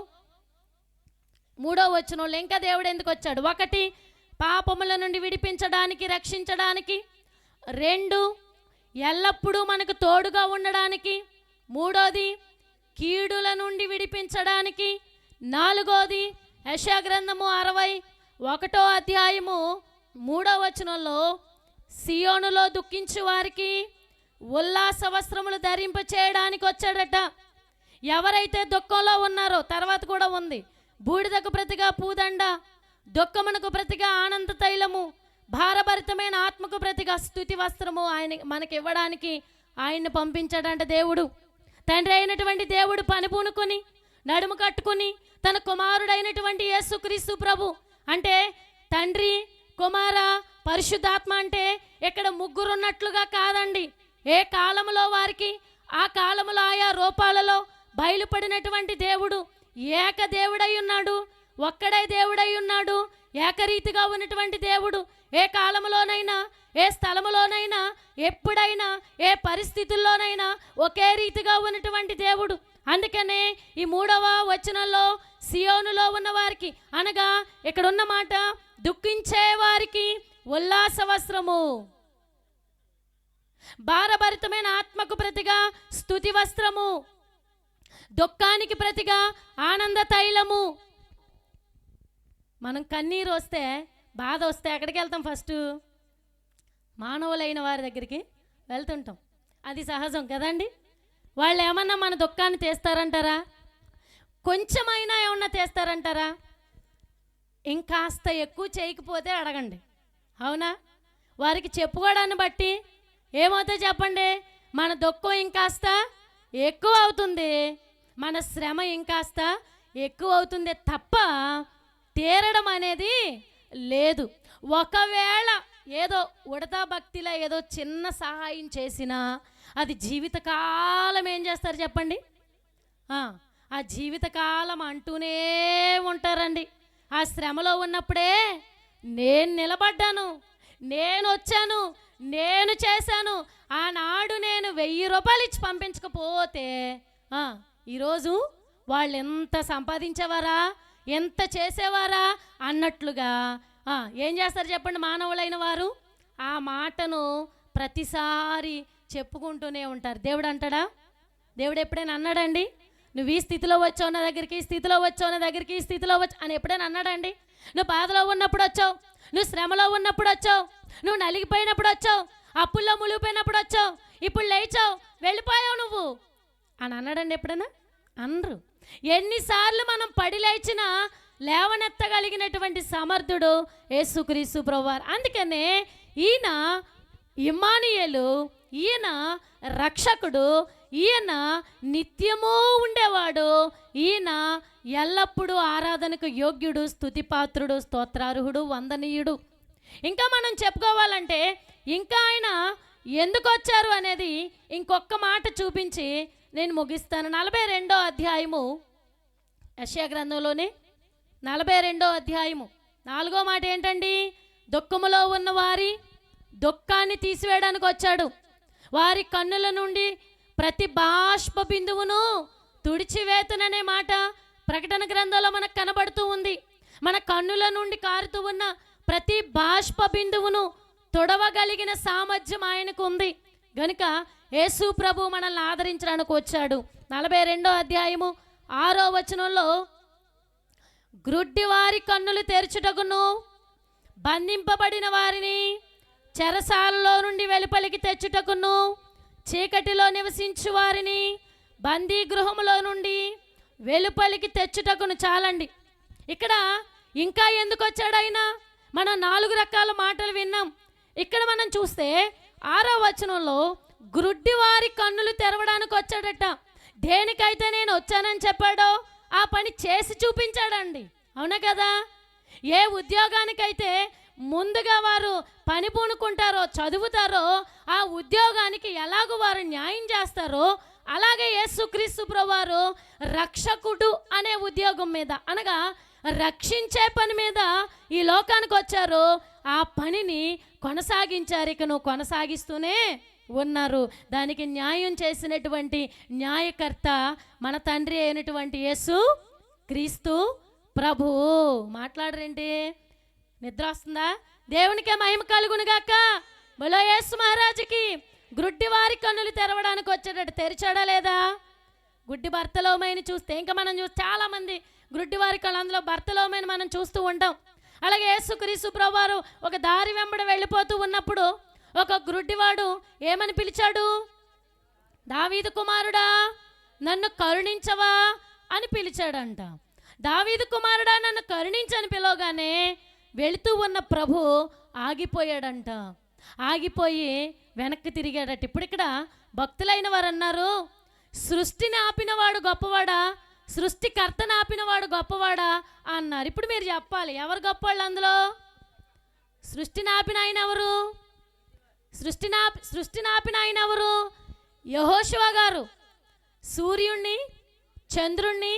A: 3వ వచనంలో ఇంకా దేవుడు ఎందుకు వచ్చాడు? 1, పాపముల నుండి విడిపించడానికి, రక్షించడానికి. 2, ఎల్లప్పుడూ మనకు తోడుగా ఉండడానికి. 3, కీడుల నుండి విడిపించడానికి. 4, యెషయా గ్రంథము 61వ అధ్యాయము 3వ వచనంలో సియోనులో దుఃఖించు వారికి ఉల్లాస వస్త్రములు ధరింప చేయడానికి వచ్చాడట. ఎవరైతే దుఃఖంలో ఉన్నారో, తర్వాత కూడా ఉంది, బూడిదకు ప్రతిగా పూదండ, దుఃఖమునకు ప్రతిగా ఆనంద తైలము, భారభరితమైన ఆత్మకు ప్రతిగా స్తుతి వస్త్రము ఆయన మనకి ఇవ్వడానికి ఆయన్ని పంపించాడంట దేవుడు. తండ్రి అయినటువంటి దేవుడు పని పూనుకొని నడుము కట్టుకుని తన కుమారుడైనటువంటి యేసుక్రీస్తు ప్రభు అంటే తండ్రి, కుమార, పరిశుద్ధాత్మ అంటే ఇక్కడ ముగ్గురు ఉన్నట్లుగా కాదండి. ఏ కాలంలో వారికి ఆ కాలంలో ఆయా రూపాలలో బయలుపడినటువంటి దేవుడు ఏక దేవుడై ఉన్నాడు, ఒక్కడే దేవుడై ఉన్నాడు, ఏకరీతిగా ఉన్నటువంటి దేవుడు. ఏ కాలంలోనైనా, ఏ స్థలములోనైనా, ఎప్పుడైనా, ఏ పరిస్థితుల్లోనైనా ఒకే రీతిగా ఉన్నటువంటి దేవుడు. అందుకనే ఈ 3వ వచనంలో సియోనులో ఉన్న వారికి, అనగా ఇక్కడ ఉన్న మాట దుఃఖించే వారికి ఉల్లాస వస్త్రము, భారభరితమైన ఆత్మకు ప్రతిగా స్తుతి వస్త్రము, దుఃఖానికి ప్రతిగా ఆనంద తైలము. మనం కన్నీరు వస్తే, బాధ వస్తే ఎక్కడికి వెళ్తాం? ఫస్ట్ మానవులైన వారి దగ్గరికి వెళ్తుంటాం. అది సహజం కదండి. వాళ్ళు ఏమన్నా మన దుఃఖాన్ని తీస్తారంటారా? కొంచెమైనా ఏమన్నా తీస్తారంటారా? ఇంకాస్త ఎక్కువ చేయకపోతే అడగండి, అవునా? వారికి చెప్పుకోవడాన్ని బట్టి ఏమవుతుందో చెప్పండి, మన దుఃఖం ఇంకాస్త ఎక్కువ అవుతుంది, మన శ్రమ ఇంకాస్త ఎక్కువ అవుతుంది తప్ప తీరడం అనేది లేదు. ఒకవేళ ఏదో ఉడతా భక్తిలో ఏదో చిన్న సహాయం చేసినా అది జీవితకాలం ఏం చేస్తారు చెప్పండి? ఆ జీవితకాలం అంటూనే ఉంటారండి. ఆ శ్రమలో ఉన్నప్పుడే నేను నిలబడ్డాను, నేను వచ్చాను, నేను చేశాను, ఆనాడు నేను 1000 రూపాయలు ఇచ్చి పంపించకపోతే ఈరోజు వాళ్ళు ఎంత సంపాదించేవారా, ఎంత చేసేవారా అన్నట్లుగా ఏం చేస్తారు చెప్పండి మానవులైన వారు? ఆ మాటను ప్రతిసారి చెప్పుకుంటూనే ఉంటారు. దేవుడు అంటాడా? దేవుడు ఎప్పుడైనా అన్నాడండి నువ్వు ఈ స్థితిలో వచ్చావు నా దగ్గరికి, ఈ స్థితిలో వచ్చావు నా దగ్గరికి, ఈ స్థితిలో వచ్చి అని ఎప్పుడైనా అన్నాడండి? నువ్వు బాధలో ఉన్నప్పుడు వచ్చావు, నువ్వు శ్రమలో ఉన్నప్పుడు వచ్చావు, నువ్వు నలిగిపోయినప్పుడు వచ్చావు, అప్పుల్లో మునిగిపోయినప్పుడు వచ్చావు, ఇప్పుడు లేచావు, వెళ్ళిపోయావు నువ్వు అని అన్నాడండి ఎప్పుడైనా? అనరు. ఎన్నిసార్లు మనం పడి లేచినా లేవనెత్తగలిగినటువంటి సమర్థుడు యేసుక్రీస్తు ప్రభువారు. అందుకనే ఈయన ఇమ్మానుయేలు, ఈయన రక్షకుడు, ఈయన నిత్యము ఉండేవాడు, ఈయన ఎల్లప్పుడూ ఆరాధనకు యోగ్యుడు, స్తుతిపాత్రుడు, స్తోత్రార్హుడు, వందనీయుడు. ఇంకా మనం చెప్పుకోవాలంటే ఇంకా ఆయన ఎందుకు వచ్చారు అనేది ఇంకొక మాట చూపించి నేను ముగిస్తాను. 42వ అధ్యాయము యెషయా గ్రంథంలోనే 42వ అధ్యాయము 4వ మాట ఏంటండి? దుఃఖములో ఉన్న వారి దుఃఖాన్ని తీసివేయడానికి వచ్చాడు, వారి కన్నుల నుండి ప్రతి బాష్ప బిందువును తుడిచివేతుననే మాట ప్రకటన గ్రంథంలో మనకు కనబడుతూ ఉంది. మన కన్నుల నుండి కారుతూ ఉన్న ప్రతి బాష్ప బిందువును తొడవగలిగిన సామర్థ్యం ఆయనకు ఉంది. గనుక యేసు ప్రభు మనల్ని ఆదరించడానికి వచ్చాడు. 42వ అధ్యాయము 6వ వచనంలో గ్రుడ్డి వారి కన్నులు తెరచుటకును, బంధింపబడిన వారిని చెరసాలలో నుండి వెలుపలికి తెచ్చుటకును, చీకటిలో నివసించు వారిని బందీ గృహములో నుండి వెలుపలికి తెచ్చుటకును. చాలండి. ఇక్కడ ఇంకా ఎందుకు వచ్చాడు ఆయన? మనం 4 రకాల మాటలు విన్నాం. ఇక్కడ మనం చూస్తే 6వ వచనంలో గ్రుడ్డి వారి కన్నులు తెరవడానికి వచ్చాడట. దేనికైతే నేను వచ్చానని చెప్పాడో ఆ పని చేసి చూపించాడండి. అవునా కదా? ఏ ఉద్యోగానికైతే ముందుగా వారు పని పూనుకుంటారో, చదువుతారో, ఆ ఉద్యోగానికి ఎలాగో వారు న్యాయం చేస్తారో, అలాగే యేసుక్రీస్తు ప్రభువారు రక్షకుడు అనే ఉద్యోగం మీద, అనగా రక్షించే పని మీద ఈ లోకానికి వచ్చారు. ఆ పనిని కొనసాగించారు. ఇక నువ్వు కొనసాగిస్తూనే ఉన్నారు. దానికి న్యాయం చేసినటువంటి న్యాయకర్త మన తండ్రి అయినటువంటి యేసు క్రీస్తు ప్రభు. మాట్లాడరేంటి? నిద్ర వస్తుందా? దేవునికే మహిమ కలుగును గాక. బలో యేసు మహారాజుకి. గ్రుడ్డి వారి కన్నులు తెరవడానికి వచ్చాడట. తెరిచాడా లేదా? గుడ్డి బర్తలోమైని చూస్తే ఇంకా మనం చాలామంది గ్రుడ్డి వారి కళ్ళు, అందులో బర్తలోమైని మనం చూస్తూ ఉంటాం. అలాగే యేసుక్రీస్తు ప్రభువారు ఒక దారి వెంబడ వెళ్ళిపోతూ ఉన్నప్పుడు ఒక గ్రుడ్డివాడు ఏమని పిలిచాడు? దావీదు కుమారుడా నన్ను కరుణించవా అని పిలిచాడంట. దావీదు కుమారుడా నన్ను కరుణించని పిలవగానే వెళుతూ ఉన్న ప్రభు ఆగిపోయాడంట. ఆగిపోయి వెనక్కి తిరిగాడట. ఇప్పుడు ఇక్కడ భక్తులైన వారు అన్నారు, సృష్టిని ఆపినవాడు గొప్పవాడా, సృష్టికర్తను ఆపినవాడు గొప్పవాడా అన్నారు. ఇప్పుడు మీరు చెప్పాలి, ఎవరు గొప్పవాళ్ళు అందులో? సృష్టిని ఆపిన ఆయన ఎవరు? సృష్టిని ఆపిన ఆయన ఎవరు? యెహోషువ గారు. సూర్యుణ్ణి చంద్రుణ్ణి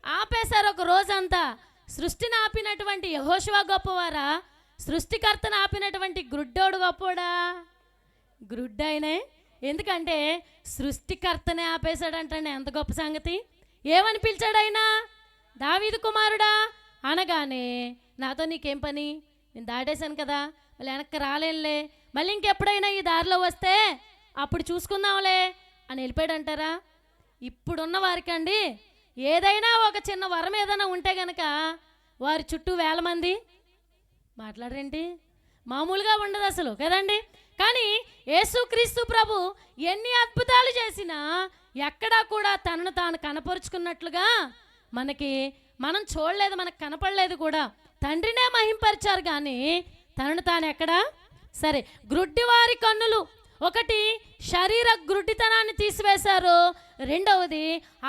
A: ఆపేశారు ఒక రోజంతా. సృష్టిని ఆపినటువంటి యెహోషువ గొప్పవారా, సృష్టికర్తను ఆపినటువంటి గ్రుడ్డోడు గొప్పవాడా? గ్రుడ్డైనే. ఎందుకంటే సృష్టికర్తనే ఆపేశాడంటండి. ఎంత గొప్ప సంగతి! ఏమని పిలిచాడు ఆయన? దావీదు కుమారుడా అనగానే, నాతో నీకేం పని, నేను దాటేశాను కదా, మళ్ళీ వెనక్కి రాలేనులే, మళ్ళీ ఇంకెప్పుడైనా ఈ దారిలో వస్తే అప్పుడు చూసుకుందాంలే అని వెళ్ళిపోయాడంటారా? ఇప్పుడున్న వారికండి ఏదైనా ఒక చిన్న వరం ఏదైనా ఉంటే గనక వారి చుట్టూ వేల మంది మాట్లాడరేంటి? మామూలుగా ఉండదు అసలు కదండి. కానీ యేసుక్రీస్తు ప్రభు ఎన్ని అద్భుతాలు చేసినా ఎక్కడా కూడా తనను తాను కనపరుచుకున్నట్లుగా మనం చూడలేదు, మనకు కనపడలేదు కూడా. తండ్రినే మహింపరిచారు కానీ తనను తాను ఎక్కడా? సరే, గ్రుడ్డివారి కన్నులు, ఒకటి శరీర గ్రుడ్డితనాన్ని తీసివేశారు, రెండవది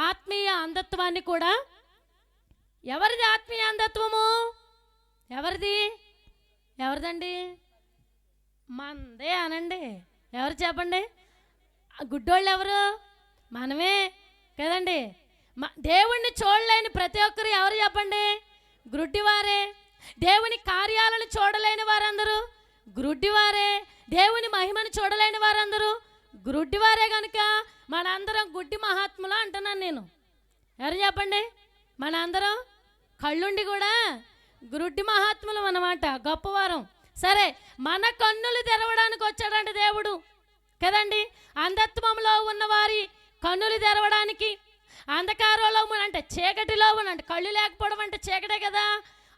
A: ఆత్మీయ అంధత్వాన్ని కూడా. ఎవరిది ఆత్మీయ అంధత్వము? ఎవరిదండి? మందే అనండి. ఎవరు చెప్పండి? గుడ్డోళ్ళు ఎవరు? మనమే కదండి. దేవుణ్ణి చూడలేని ప్రతి ఒక్కరు ఎవరు చెప్పండి? గ్రుడ్డివారే. దేవుని కార్యాలను చూడలేని వారందరూ గ్రుడ్డివారే. దేవుని మహిమను చూడలేని వారందరూ గ్రుడ్డివారే. కనుక మనందరం గుడ్డి మహాత్ములు అంటున్నాను నేను. ఎవరు చెప్పండి? మనందరం కళ్ళుండి కూడా గ్రుడ్డి మహాత్ములు అన్నమాట, గొప్పవారం. సరే, మన కన్నులు తెరవడానికి వచ్చాడంటే దేవుడు కదండి. అంధత్వంలో ఉన్న వారి కన్నులు తెరవడానికి, అంధకారంలో అంటే చీకటిలో అంటే కళ్ళు లేకపోవడం అంటే చీకటే కదా.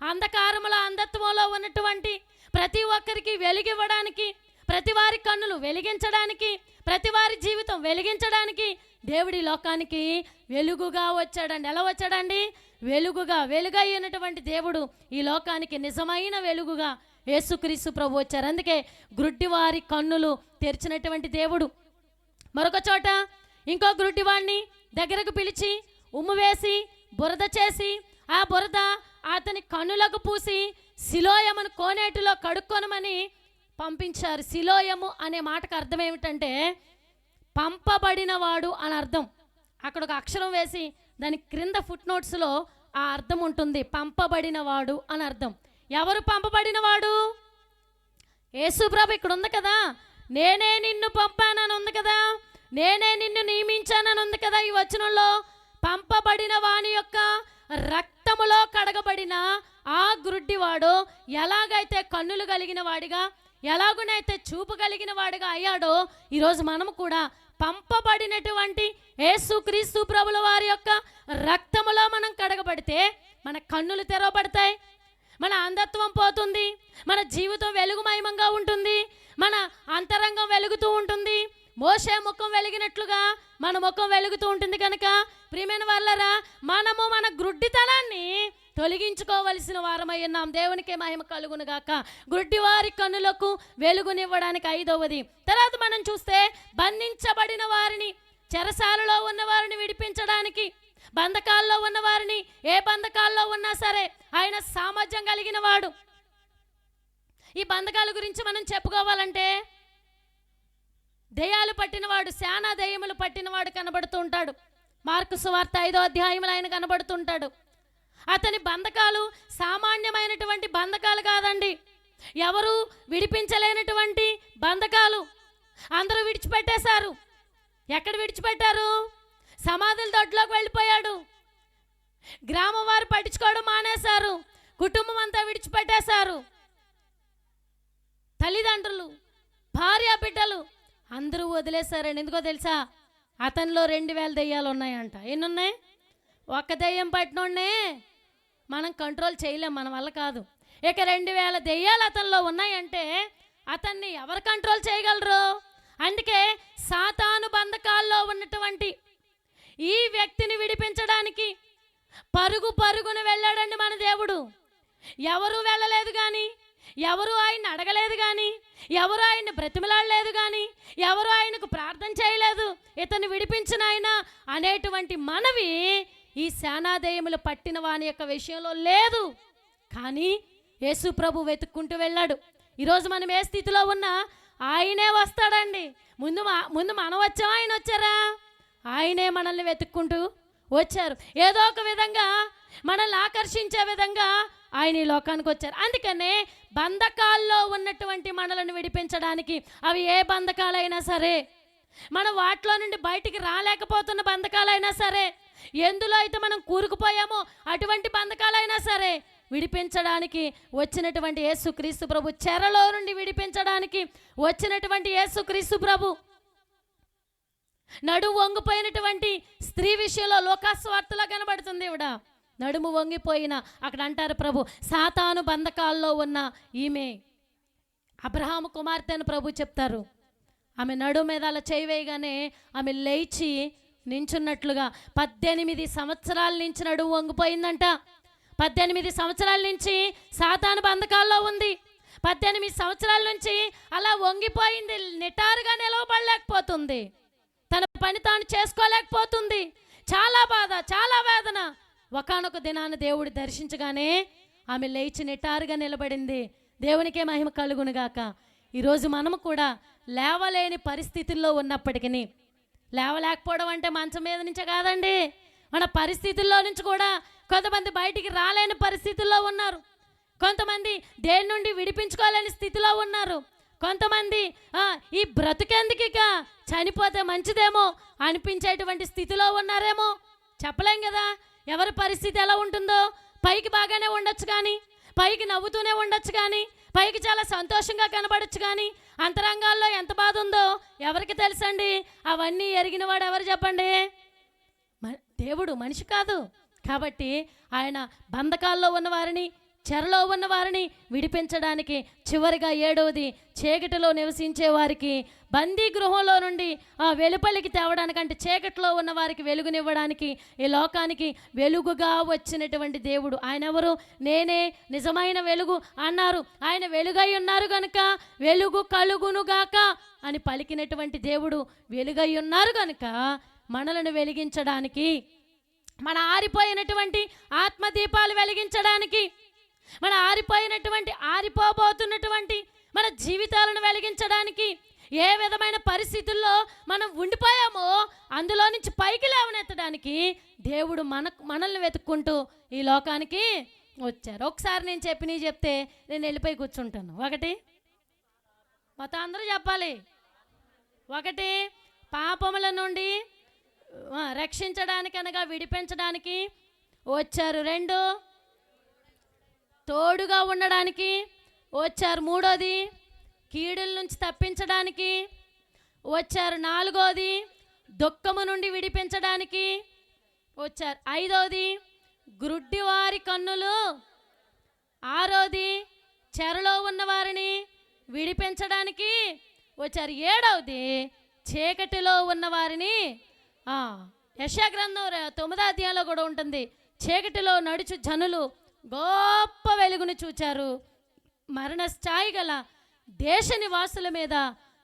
A: అంధకారంలో అంధత్వంలో ఉన్నటువంటి ప్రతి ఒక్కరికి వెలిగివ్వడానికి, ప్రతి వారి కన్నులు వెలిగించడానికి, ప్రతి వారి జీవితం వెలిగించడానికి దేవుడి లోకానికి వెలుగుగా వచ్చాడండి. ఎలా వచ్చాడండి? వెలుగుగా. వెలుగైనటువంటి దేవుడు ఈ లోకానికి నిజమైన వెలుగుగా యేసుక్రీస్తు ప్రభు వచ్చారు. అందుకే గ్రుడ్డివారి కన్నులు తెరిచినటువంటి దేవుడు. మరొక చోట ఇంకో గ్రుడ్డివాడిని దగ్గరకు పిలిచి ఉమ్ము వేసి బురద చేసి ఆ బురద అతని కన్నులకు పూసి సిలోయమును కోనేటిలో కడుక్కొనమని పంపించారు. సిలోయము అనే మాటకు అర్థం ఏమిటంటే పంపబడినవాడు అని అర్థం. అక్కడ ఒక అక్షరం వేసి దాని క్రింద ఫుట్ నోట్స్లో ఆ అర్థం ఉంటుంది, పంపబడినవాడు అని అర్థం. ఎవరు పంపబడినవాడు? యేసుప్రభు ఇక్కడ ఉంది కదా, నేనే నిన్ను పంపానని ఉంది కదా, నేనే నిన్ను నియమించానని ఉంది కదా. ఈ వచనంలో పంపబడిన వాని యొక్క రక్తములో కడగబడిన ఆ గ్రుడ్డివాడు ఎలాగైతే కన్నులు కలిగిన వాడిగా, ఎలాగునైతే చూపు కలిగిన వాడిగా అయ్యాడో, ఈరోజు మనము కూడా పంపబడినటువంటి యేసుక్రీస్తు ప్రభుల వారి యొక్క రక్తములో మనం కడగబడితే మన కన్నులు తెరవబడతాయి, మన అంధత్వం పోతుంది, మన జీవితం వెలుగుమయమంగా ఉంటుంది, మన అంతరంగం వెలుగుతూ ఉంటుంది. మోషే ముఖం వెలిగినట్లుగా మన ముఖం వెలుగుతూ ఉంటుంది. కనుక ప్రియమైన వాళ్ళరా, మనము మన గ్రుడ్డితనాన్ని తొలగించుకోవలసిన వారమై ఉన్నాం. దేవునికే మహిమ కలుగును గాక. గుడ్డివారి కన్నులకు వెలుగునివ్వడానికి 5వది. తర్వాత మనం చూస్తే బంధించబడిన వారిని, చెరసాలలో ఉన్న వారిని విడిపించడానికి, బంధకాల్లో ఉన్న వారిని, ఏ బంధకాల్లో ఉన్నా సరే ఆయన సామర్థ్యం కలిగిన వాడు. ఈ బంధకాల గురించి మనం చెప్పుకోవాలంటే దెయ్యాలు పట్టినవాడు, శానా దెయ్యములు పట్టినవాడు కనబడుతూ ఉంటాడు. మార్కు సువార్త 5వ అధ్యాయంలో ఆయన కనబడుతుంటాడు. అతని బంధకాలు సామాన్యమైనటువంటి బంధకాలు కాదండి, ఎవరు విడిపించలేనటువంటి బంధకాలు. అందరూ విడిచిపెట్టేశారు. ఎక్కడ విడిచిపెట్టారు? సమాధుల దొడ్లోకి వెళ్ళిపోయాడు. గ్రామం వారు పట్టించుకోవడం మానేశారు. కుటుంబం అంతా విడిచిపెట్టేశారు. తల్లిదండ్రులు, భార్య, బిడ్డలు అందరూ వదిలేశారండి. ఎందుకో తెలుసా? అతనిలో 2000 దెయ్యాలు ఉన్నాయంట. ఎన్నున్నాయి? ఒక్క దెయ్యం పట్టినోడ్నే మనం కంట్రోల్ చేయలేం, మన వల్ల కాదు. ఇక 2000 దెయ్యాలు అతనిలో ఉన్నాయంటే అతన్ని ఎవరు కంట్రోల్ చేయగలరు? అందుకే సాతాను బంధకాల్లో ఉన్నటువంటి ఈ వ్యక్తిని విడిపించడానికి పరుగున వెళ్ళాడండి మన దేవుడు. ఎవరు వెళ్ళలేదు కానీ, ఎవరు ఆయన అడగలేదు కానీ, ఎవరు ఆయన్ని బ్రతిమలాడలేదు కానీ, ఎవరు ఆయనకు ప్రార్థన చేయలేదు, ఇతన్ని విడిపించిన ఆయన అనేటువంటి మనవి ఈ శానాదయములు పట్టిన వాని యొక్క విషయంలో లేదు. కానీ యేసు ప్రభు వెతుక్కుంటూ వెళ్ళాడు. ఈరోజు మనం ఏ స్థితిలో ఉన్నా ఆయనే వస్తాడండి. ముందు మనం వచ్చామా, ఆయన వచ్చారా? ఆయనే మనల్ని వెతుక్కుంటూ వచ్చారు. ఏదో ఒక విధంగా మనల్ని ఆకర్షించే విధంగా ఆయన ఈ లోకానికి వచ్చారు. అందుకనే బంధకాల్లో ఉన్నటువంటి మనలను విడిపించడానికి, అవి ఏ బంధకాలైనా సరే, మనం వాటిలో నుండి బయటికి రాలేకపోతున్న బంధకాలైనా సరే, ఎందులో అయితే మనం కూరుకుపోయామో అటువంటి బంధకాలైనా సరే విడిపించడానికి వచ్చినటువంటి యేసుక్రీస్తు ప్రభు, చెరలో నుండి విడిపించడానికి వచ్చినటువంటి యేసుక్రీస్తు ప్రభు. నడుము వంగిపోయినటువంటి స్త్రీ విషయంలో లోకాస్వార్తలా కనబడుతుంది. ఇవిడ నడుము వంగిపోయిన, అక్కడ అంటారు ప్రభు, సాతాను బంధకాల్లో ఉన్న ఈమె అబ్రహాము కుమార్తె అని ప్రభు చెప్తారు. ఆమె నడుము మీద అలా చేయి వేయగానే ఆమె లేచి నించున్నట్లుగా 18 సంవత్సరాల నుంచి నడుము వంగిపోయిందంట. 18 సంవత్సరాల నుంచి సాతాను బంధకాల్లో ఉంది. 18 సంవత్సరాల నుంచి అలా వంగిపోయింది. నిటారుగా నిలవబడలేకపోతుంది. తన పని తాను చేసుకోలేకపోతుంది. చాలా బాధ, చాలా వేదన. ఒకానొక దినాన దేవుడు దర్శించగానే ఆమె లేచి నిటారుగా నిలబడింది. దేవునికే మహిమ కలుగునుగాక. ఈరోజు మనము కూడా లేవలేని పరిస్థితుల్లో ఉన్నప్పటికీ, లేవలేకపోవడం అంటే మంచం మీద నుంచే కాదండి, మన పరిస్థితుల్లో నుంచి కూడా కొంతమంది బయటికి రాలేని పరిస్థితుల్లో ఉన్నారు. కొంతమంది దేని నుండి విడిపించుకోలేని స్థితిలో ఉన్నారు. కొంతమంది ఈ బ్రతుకెందుకిక, చనిపోతే మంచిదేమో అనిపించేటువంటి స్థితిలో ఉన్నారేమో. చెప్పలేం కదా ఎవరి పరిస్థితి ఎలా ఉంటుందో. పైకి బాగానే ఉండొచ్చు కానీ, పైకి నవ్వుతూనే ఉండొచ్చు కానీ, పైకి చాలా సంతోషంగా కనబడచ్చు కానీ, అంతరంగాల్లో ఎంత బాధ ఉందో ఎవరికి తెలుసండి? అవన్నీ ఎరిగిన వాడు ఎవరు చెప్పండి? దేవుడు, మనిషి కాదు. కాబట్టి ఆయన బంధకాల్లో ఉన్నవారిని, చెరలో ఉన్న వారిని విడిపించడానికి, చివరిగా 7వది, చీకటిలో నివసించే వారికి, బందీ గృహంలో నుండి వెలుపలికి తేవడానికి, అంటే చీకటిలో ఉన్న వారికి వెలుగునివ్వడానికి, ఈ లోకానికి వెలుగుగా వచ్చినటువంటి దేవుడు. ఆయన ఎవరు? నేనే నిజమైన వెలుగు అన్నారు. ఆయన వెలుగై ఉన్నారు కనుక వెలుగు కలుగునుగాక అని పలికినటువంటి దేవుడు వెలుగై ఉన్నారు కనుక మనలను వెలిగించడానికి, మన ఆరిపోయినటువంటి ఆత్మదీపాలు వెలిగించడానికి, మన ఆరిపోబోతున్నటువంటి మన జీవితాలను వెలిగించడానికి, ఏ విధమైన పరిస్థితుల్లో మనం ఉండిపోయామో అందులో నుంచి పైకి లేవనెత్తడానికి దేవుడు మనల్ని వెతుక్కుంటూ ఈ లోకానికి వచ్చారు. ఒకసారి నేను చెప్తే నేను వెళ్ళిపోయి కూర్చుంటాను. ఒకటి, మొత్తం అందరూ చెప్పాలి. ఒకటి, పాపముల నుండి రక్షించడానికి అనగా విడిపించడానికి వచ్చారు. 2, తోడుగా ఉండడానికి వచ్చారు. 3వది, కీడుల నుంచి తప్పించడానికి వచ్చారు. 4వది, దుఃఖము నుండి విడిపించడానికి వచ్చారు. 5వది, గ్రుడ్డివారి కన్నులు. 6వది, చెరలో ఉన్నవారిని విడిపించడానికి వచ్చారు. 7వది, చీకటిలో ఉన్నవారిని, యెషయా గ్రంథం 9వ అధ్యాయంలో కూడా ఉంటుంది, చీకటిలో నడుచు జనులు గొప్ప వెలుగును చూచారు. మరణ స్థాయి గల దేశ నివాసుల మీద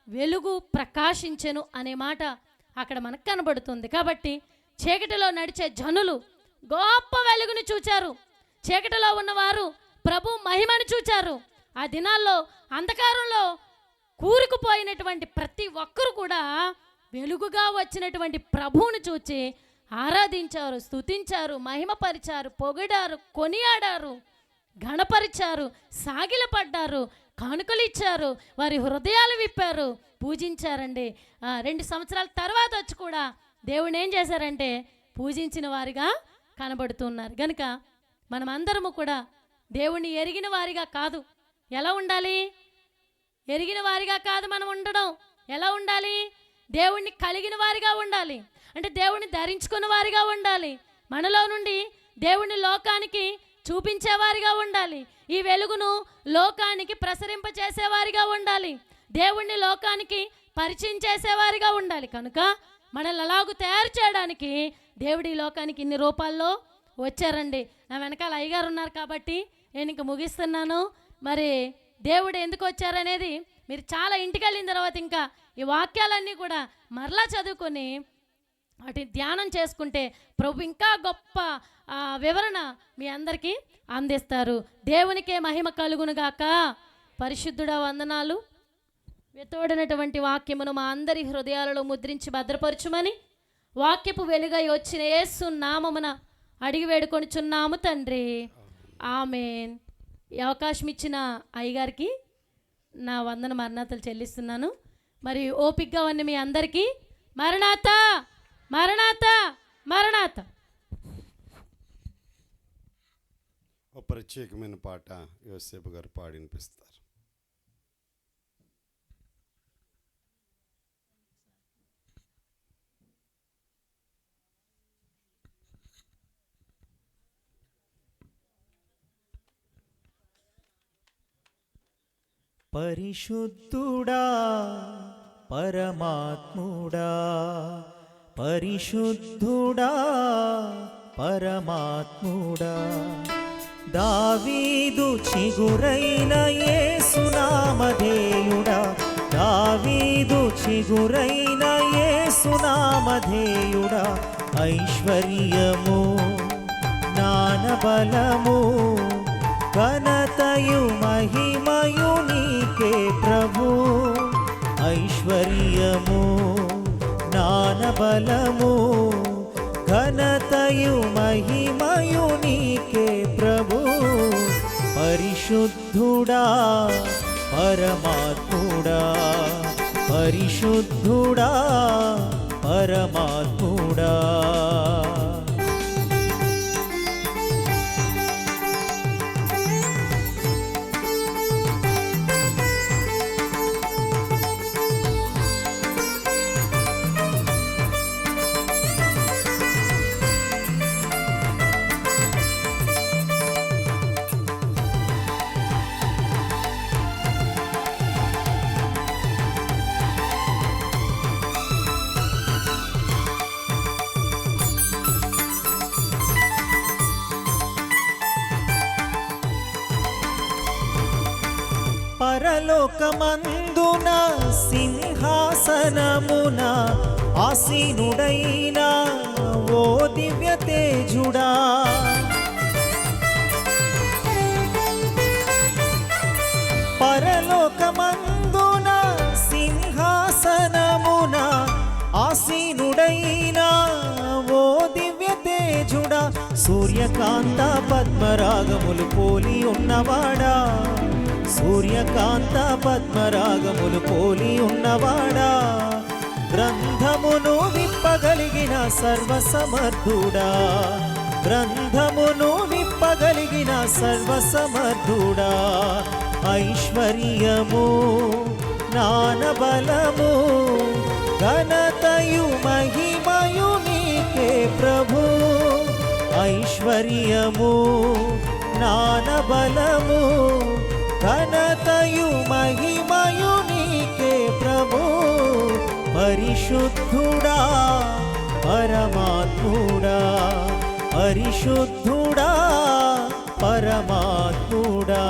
A: వెలుగు ప్రకాశించెను అనే మాట అక్కడ మనకు కనబడుతుంది. కాబట్టి చీకటిలో నడిచే జనులు గొప్ప వెలుగును చూచారు. చీకటిలో ఉన్నవారు ప్రభు మహిమను చూచారు. ఆ దినాల్లో అంధకారంలో కూరుకుపోయినటువంటి ప్రతి ఒక్కరు కూడా వెలుగుగా వచ్చినటువంటి ప్రభువును చూచి ఆరాధించారు, స్తుతించారు, మహిమపరిచారు, పొగిడారు, కొనియాడారు, గణపరిచారు, సాగిలపడ్డారు, కానుకలు ఇచ్చారు, వారి హృదయాలు విప్పారు, పూజించారండి. 2 సంవత్సరాల తర్వాత వచ్చి కూడా దేవుని ఏం చేశారంటే పూజించిన వారిగా కనబడుతున్నారు. కనుక మనమందరము కూడా దేవుణ్ణి ఎరిగిన వారిగా కాదు. ఎలా ఉండాలి? ఎరిగిన వారిగా కాదు మనం ఉండడం. ఎలా ఉండాలి? దేవుణ్ణి కలిగిన వారిగా ఉండాలి. అంటే దేవుణ్ణి ధరించుకున్న వారిగా ఉండాలి. మనలో నుండి దేవుణ్ణి లోకానికి చూపించేవారిగా ఉండాలి. ఈ వెలుగును లోకానికి ప్రసరింపచేసేవారిగా ఉండాలి. దేవుణ్ణి లోకానికి పరిచయం చేసేవారిగా ఉండాలి. కనుక మనల్ని అలాగూ తయారు చేయడానికి దేవుడి లోకానికి ఇన్ని రూపాల్లో వచ్చారండి. నా వెనకాల అయ్యగారు ఉన్నారు కాబట్టి నేను ఇంక ముగిస్తున్నాను. మరి దేవుడు ఎందుకు వచ్చారనేది మీరు చాలా ఇంటికి వెళ్ళిన తర్వాత ఇంకా ఈ వాక్యాలన్నీ కూడా మరలా చదువుకొని వాటిని ధ్యానం చేసుకుంటే ప్రభు ఇంకా గొప్ప వివరణ మీ అందరికీ అందిస్తారు. దేవునికే మహిమ కలుగునుగాక. పరిశుద్ధుడా వందనాలు. వెతోడినటువంటి వాక్యమును మా అందరి హృదయాలలో ముద్రించి భద్రపరచుమని వాక్యపు వెలుగై వచ్చిన యేసు నామమున అడిగి వేడుకొనిచున్నాము తండ్రి. ఆమేన్. ఈ అవకాశం ఇచ్చిన అయ్యగారికి నా వందన మరణాతలు చెల్లిస్తున్నాను. మరి ఓపికగా ఉన్న మీ అందరికీ మరణాత మరణాత మరణాత.
B: ఒక ప్రత్యేకమైన పాట యోసేపు గారు పాడి వినిపిస్తారు.
C: పరిశుద్ధుడా పరమాత్ముడా, పరిశుద్ధుడా పరమాత్ముడా, దావీదు చిగురైన యేసు నామధేయుడా, దావీదు చిగురైన యేసు నామధేయుడా, ఐశ్వర్యము జ్ఞానబలము ఘనతయు మహిమయు నీకే ప్రభు, ఐశ్వర్యము జ్ఞానబలము ఘనతయు మహిమయు నీకే ప్రభు. పరిశుద్ధుడా పరమాత్ముడా, పరిశుద్ధుడా పరమాత్ముడా. పరలోకమందున సింహాసనమున ఆసీనుడైన ఓ దివ్య తేజుడా, పరలోకమందున సింహాసనమున ఆసీనుడైన ఓ దివ్య తేజుడా, సూర్యకాంత పద్మరాగములు పోలి ఉన్నవాడా, సూర్యకాంత పద్మరాగములు పోలి ఉన్నవాడా, గ్రంథమును విప్పగలిగిన సర్వసమర్థుడా, గ్రంథమును విప్పగలిగిన సర్వసమర్థుడా, ఐశ్వర్యము జ్ఞానబలము ఘనతయు మహిమయు నీకే ప్రభు, ఐశ్వర్యము జ్ఞానబలము ఘనతయు మహిమయు నీకే ప్రభు. పరిశుద్ధుడా పరమాత్ముడా, పరిశుద్ధుడా పరమాత్ముడా. పరమాత్ముడా.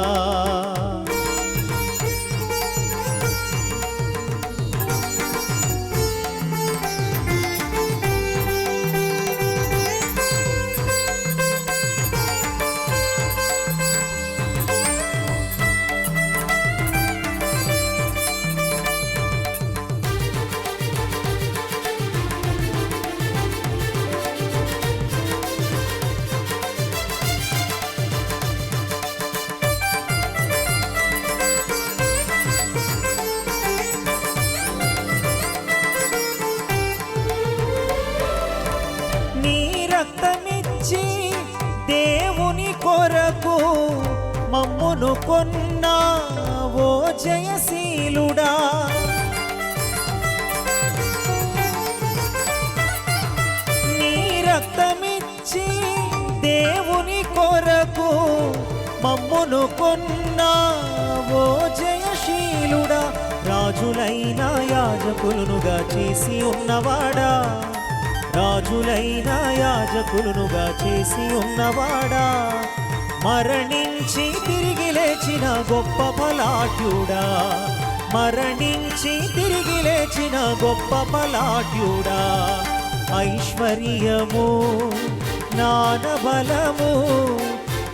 C: నీ రక్తమిచ్చి దేవుని కొరకు మమ్మును కొన్నా ఓ జయశీలుడా. నీ రక్తమిచ్చి దేవుని కొరకు మమ్మును కొన్నా ఓ జయశీలుడా. రాజులైన యాజకులునుగా చేసి ఉన్నవాడా, రాజులైన యాజకులునుగా చేసి ఉన్నవాడా. మరణించి తిరిగి లేచిన గొప్ప బలాఢ్యుడా, మరణించి తిరిగి లేచిన గొప్ప బలాఢ్యుడా. ఐశ్వర్యము జ్ఞానబలము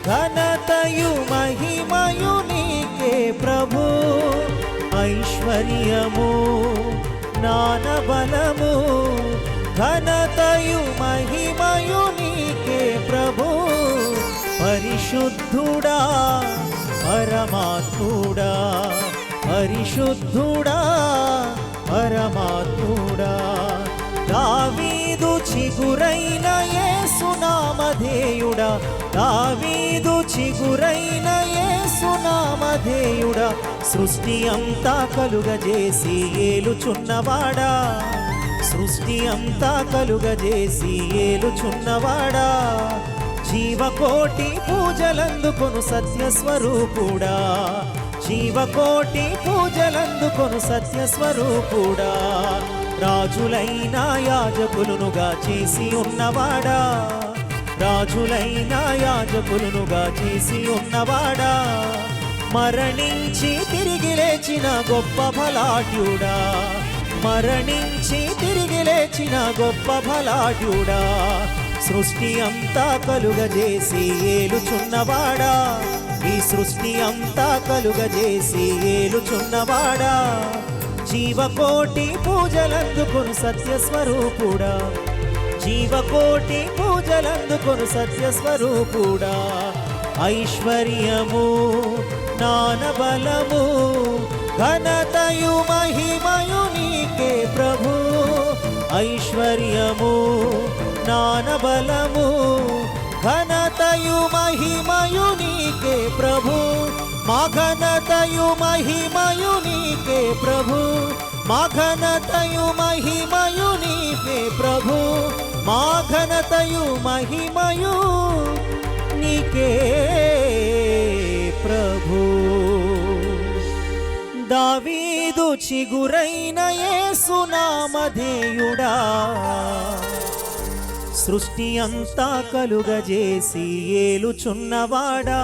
C: ఘనతయు మహిమయు నీకే ప్రభు. ఐశ్వర్యము జ్ఞానబలము ఘనతయు మహిమయు నీకే ప్రభు. పరిశుద్ధుడా పరమాత్ముడా, పరిశుద్ధుడా పరమాత్ముడా. దావీదు చిగురైన యేసు నామధేయుడా, దావీదు చిగురైన యేసు నామధేయుడా. సృష్టి అంతా కలుగజేసి ఏలుచున్నవాడా, సృష్టి అంతా కలుగజేసి ఏలుచున్నవాడా. జీవకోటి పూజలందుకొను సత్యస్వరూపుడా, జీవకోటి పూజలందుకొను సత్యస్వరూపుడా. రాజులైన యాజకులునుగా చేసి ఉన్నవాడా, రాజులైన యాజకులునుగా చేసి ఉన్నవాడా. మరణించి తిరిగి లేచిన గొప్ప బలాఢ్యుడా, మరణించి తిరిగి లేచిన గొప్ప బలాఢ్యుడా. సృష్టి అంతా కలుగజేసి ఏలుచున్నవాడా, ఈ సృష్టి అంతా కలుగజేసి ఏలుచున్నవాడా. జీవకోటి పూజలందుకొను సత్యస్వరూపుడా, జీవకోటి పూజలందుకొను సత్యస్వరూపుడా. ఐశ్వర్యము జ్ఞానబలము ఘనతయు మహిమయు నీకే ప్రభు. ఐశ్వర్యము జ్ఞానబలము ఘనతయు మహిమయు నీకే ప్రభు. మా ఘనతయు మహిమయు నీకే ప్రభు, మా ఘనతయు మహిమయు నీకే ప్రభు. మా ఘనతయు మహిమయు నీకే ప్రభు. దావీదు చిగురైన యేసు నామధేయుడా, సృష్టి అంతా కలుగజేసి ఏలుచున్నవాడా,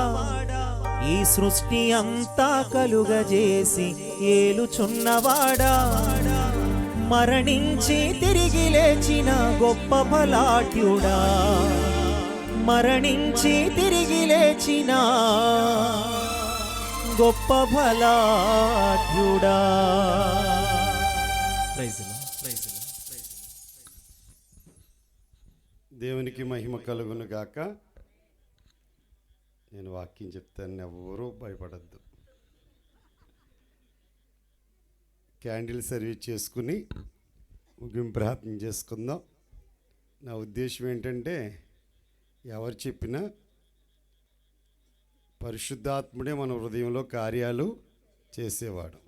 C: ఈ సృష్టి అంతా కలుగజేసి ఏలుచున్నవాడా. మరణించి తిరిగి లేచిన గొప్ప బలాఢ్యుడా, మరణించి తిరిగి లేచిన గొప్ప బలాఢ్యుడా.
B: దేవునికి మహిమ కలుగును గాక. నేను వాక్యం చెప్తాను, ఎవరూ భయపడద్దు. క్యాండిల్ సర్వీస్ చేసుకుని ముగింపు ప్రార్థన చేసుకుందాం. నా ఉద్దేశం ఏంటంటే, ఎవరు చెప్పినా పరిశుద్ధాత్ముడే మన హృదయంలో కార్యాలు చేసేవాడు.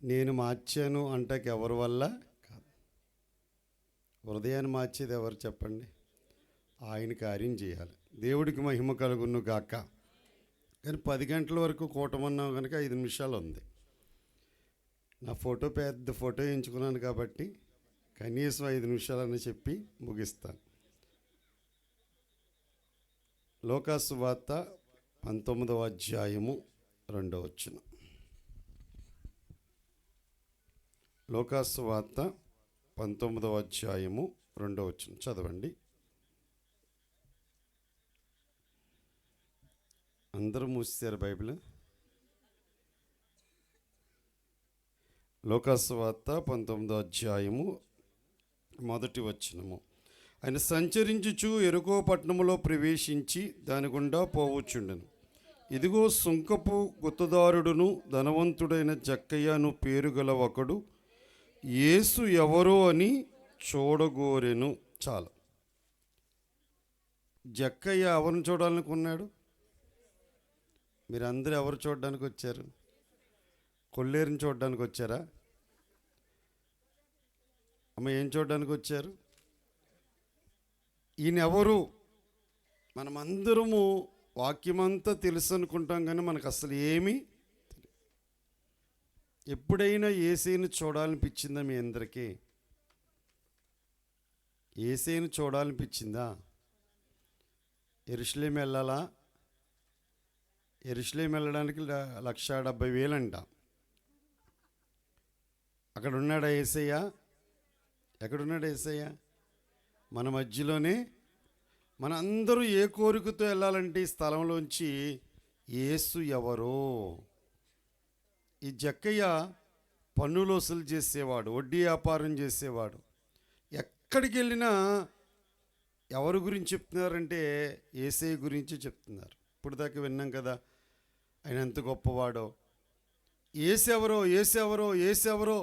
B: నేను మార్చాను అంటాకి ఎవరి వల్ల కాదు. హృదయాన్ని మార్చేది ఎవరు చెప్పండి? ఆయన కార్యం చేయాలి. దేవుడికి మహిమ కలుగును గాక. కానీ 10 గంటల వరకు కూటమన్నాం కనుక 5 నిమిషాలు ఉంది. నా ఫోటో పెద్ద ఫోటో ఎంచుకున్నాను కాబట్టి కనీసం 5 నిమిషాలని చెప్పి ముగిస్తాను. లోకాసు వార్త 19వ అధ్యాయము 2వ వచనం. లోకాసు వార్త 19వ అధ్యాయము 2వ వచనం చదవండి. అందరూ మూసారు బైబిల్. లోకాసు వార్త 19వ అధ్యాయము 1వ వచనము. ఆయన సంచరించుచు యెరికో పట్టణములో ప్రవేశించి దాని గుండా పోవచ్చుండెను. ఇదిగో సుంకపు గుత్తదారుడును ధనవంతుడైన జక్కయ్యను పేరు గల ఒకడు యేసు ఎవరో అని చూడగోరెను. చాలు. జక్కయ్య ఎవరిని చూడాలనుకున్నాడు? మీరందరూ ఎవరు చూడడానికి వచ్చారు? కొల్లేరుని చూడడానికి వచ్చారా? అమ్మ, ఏం చూడడానికి వచ్చారు? ఈయన ఎవరు? మనమందరము వాక్యమంతా తెలుసు అనుకుంటాం, కానీ మనకు అసలు ఏమీ తెలియదు. ఎప్పుడైనా యేసయ్యను చూడాలనిపించిందా మీ అందరికీ? యేసయ్యను చూడాలనిపించిందా? యెరూషలేము వెళ్ళాలా? యెరూషలేము వెళ్ళడానికి 1,70,000 అంట. అక్కడ ఉన్నాడా యేసయ్య? ఎక్కడున్నాడు యేసయ్య? మన మధ్యలోనే. మన అందరూ ఏ కోరికతో వెళ్ళాలంటే ఈ స్థలంలోంచి యేసు ఎవరో. ఈ జక్కయ్య పన్నులు వసూలు చేసేవాడు, వడ్డీ వ్యాపారం చేసేవాడు. ఎక్కడికి వెళ్ళినా ఎవరి గురించి చెప్తున్నారంటే యేసయ్య గురించి చెప్తున్నారు. ఇప్పుడు దాకా విన్నాం కదా, ఆయన ఎంత గొప్పవాడో. యేసెవరో యేసెవరో యేసెవరో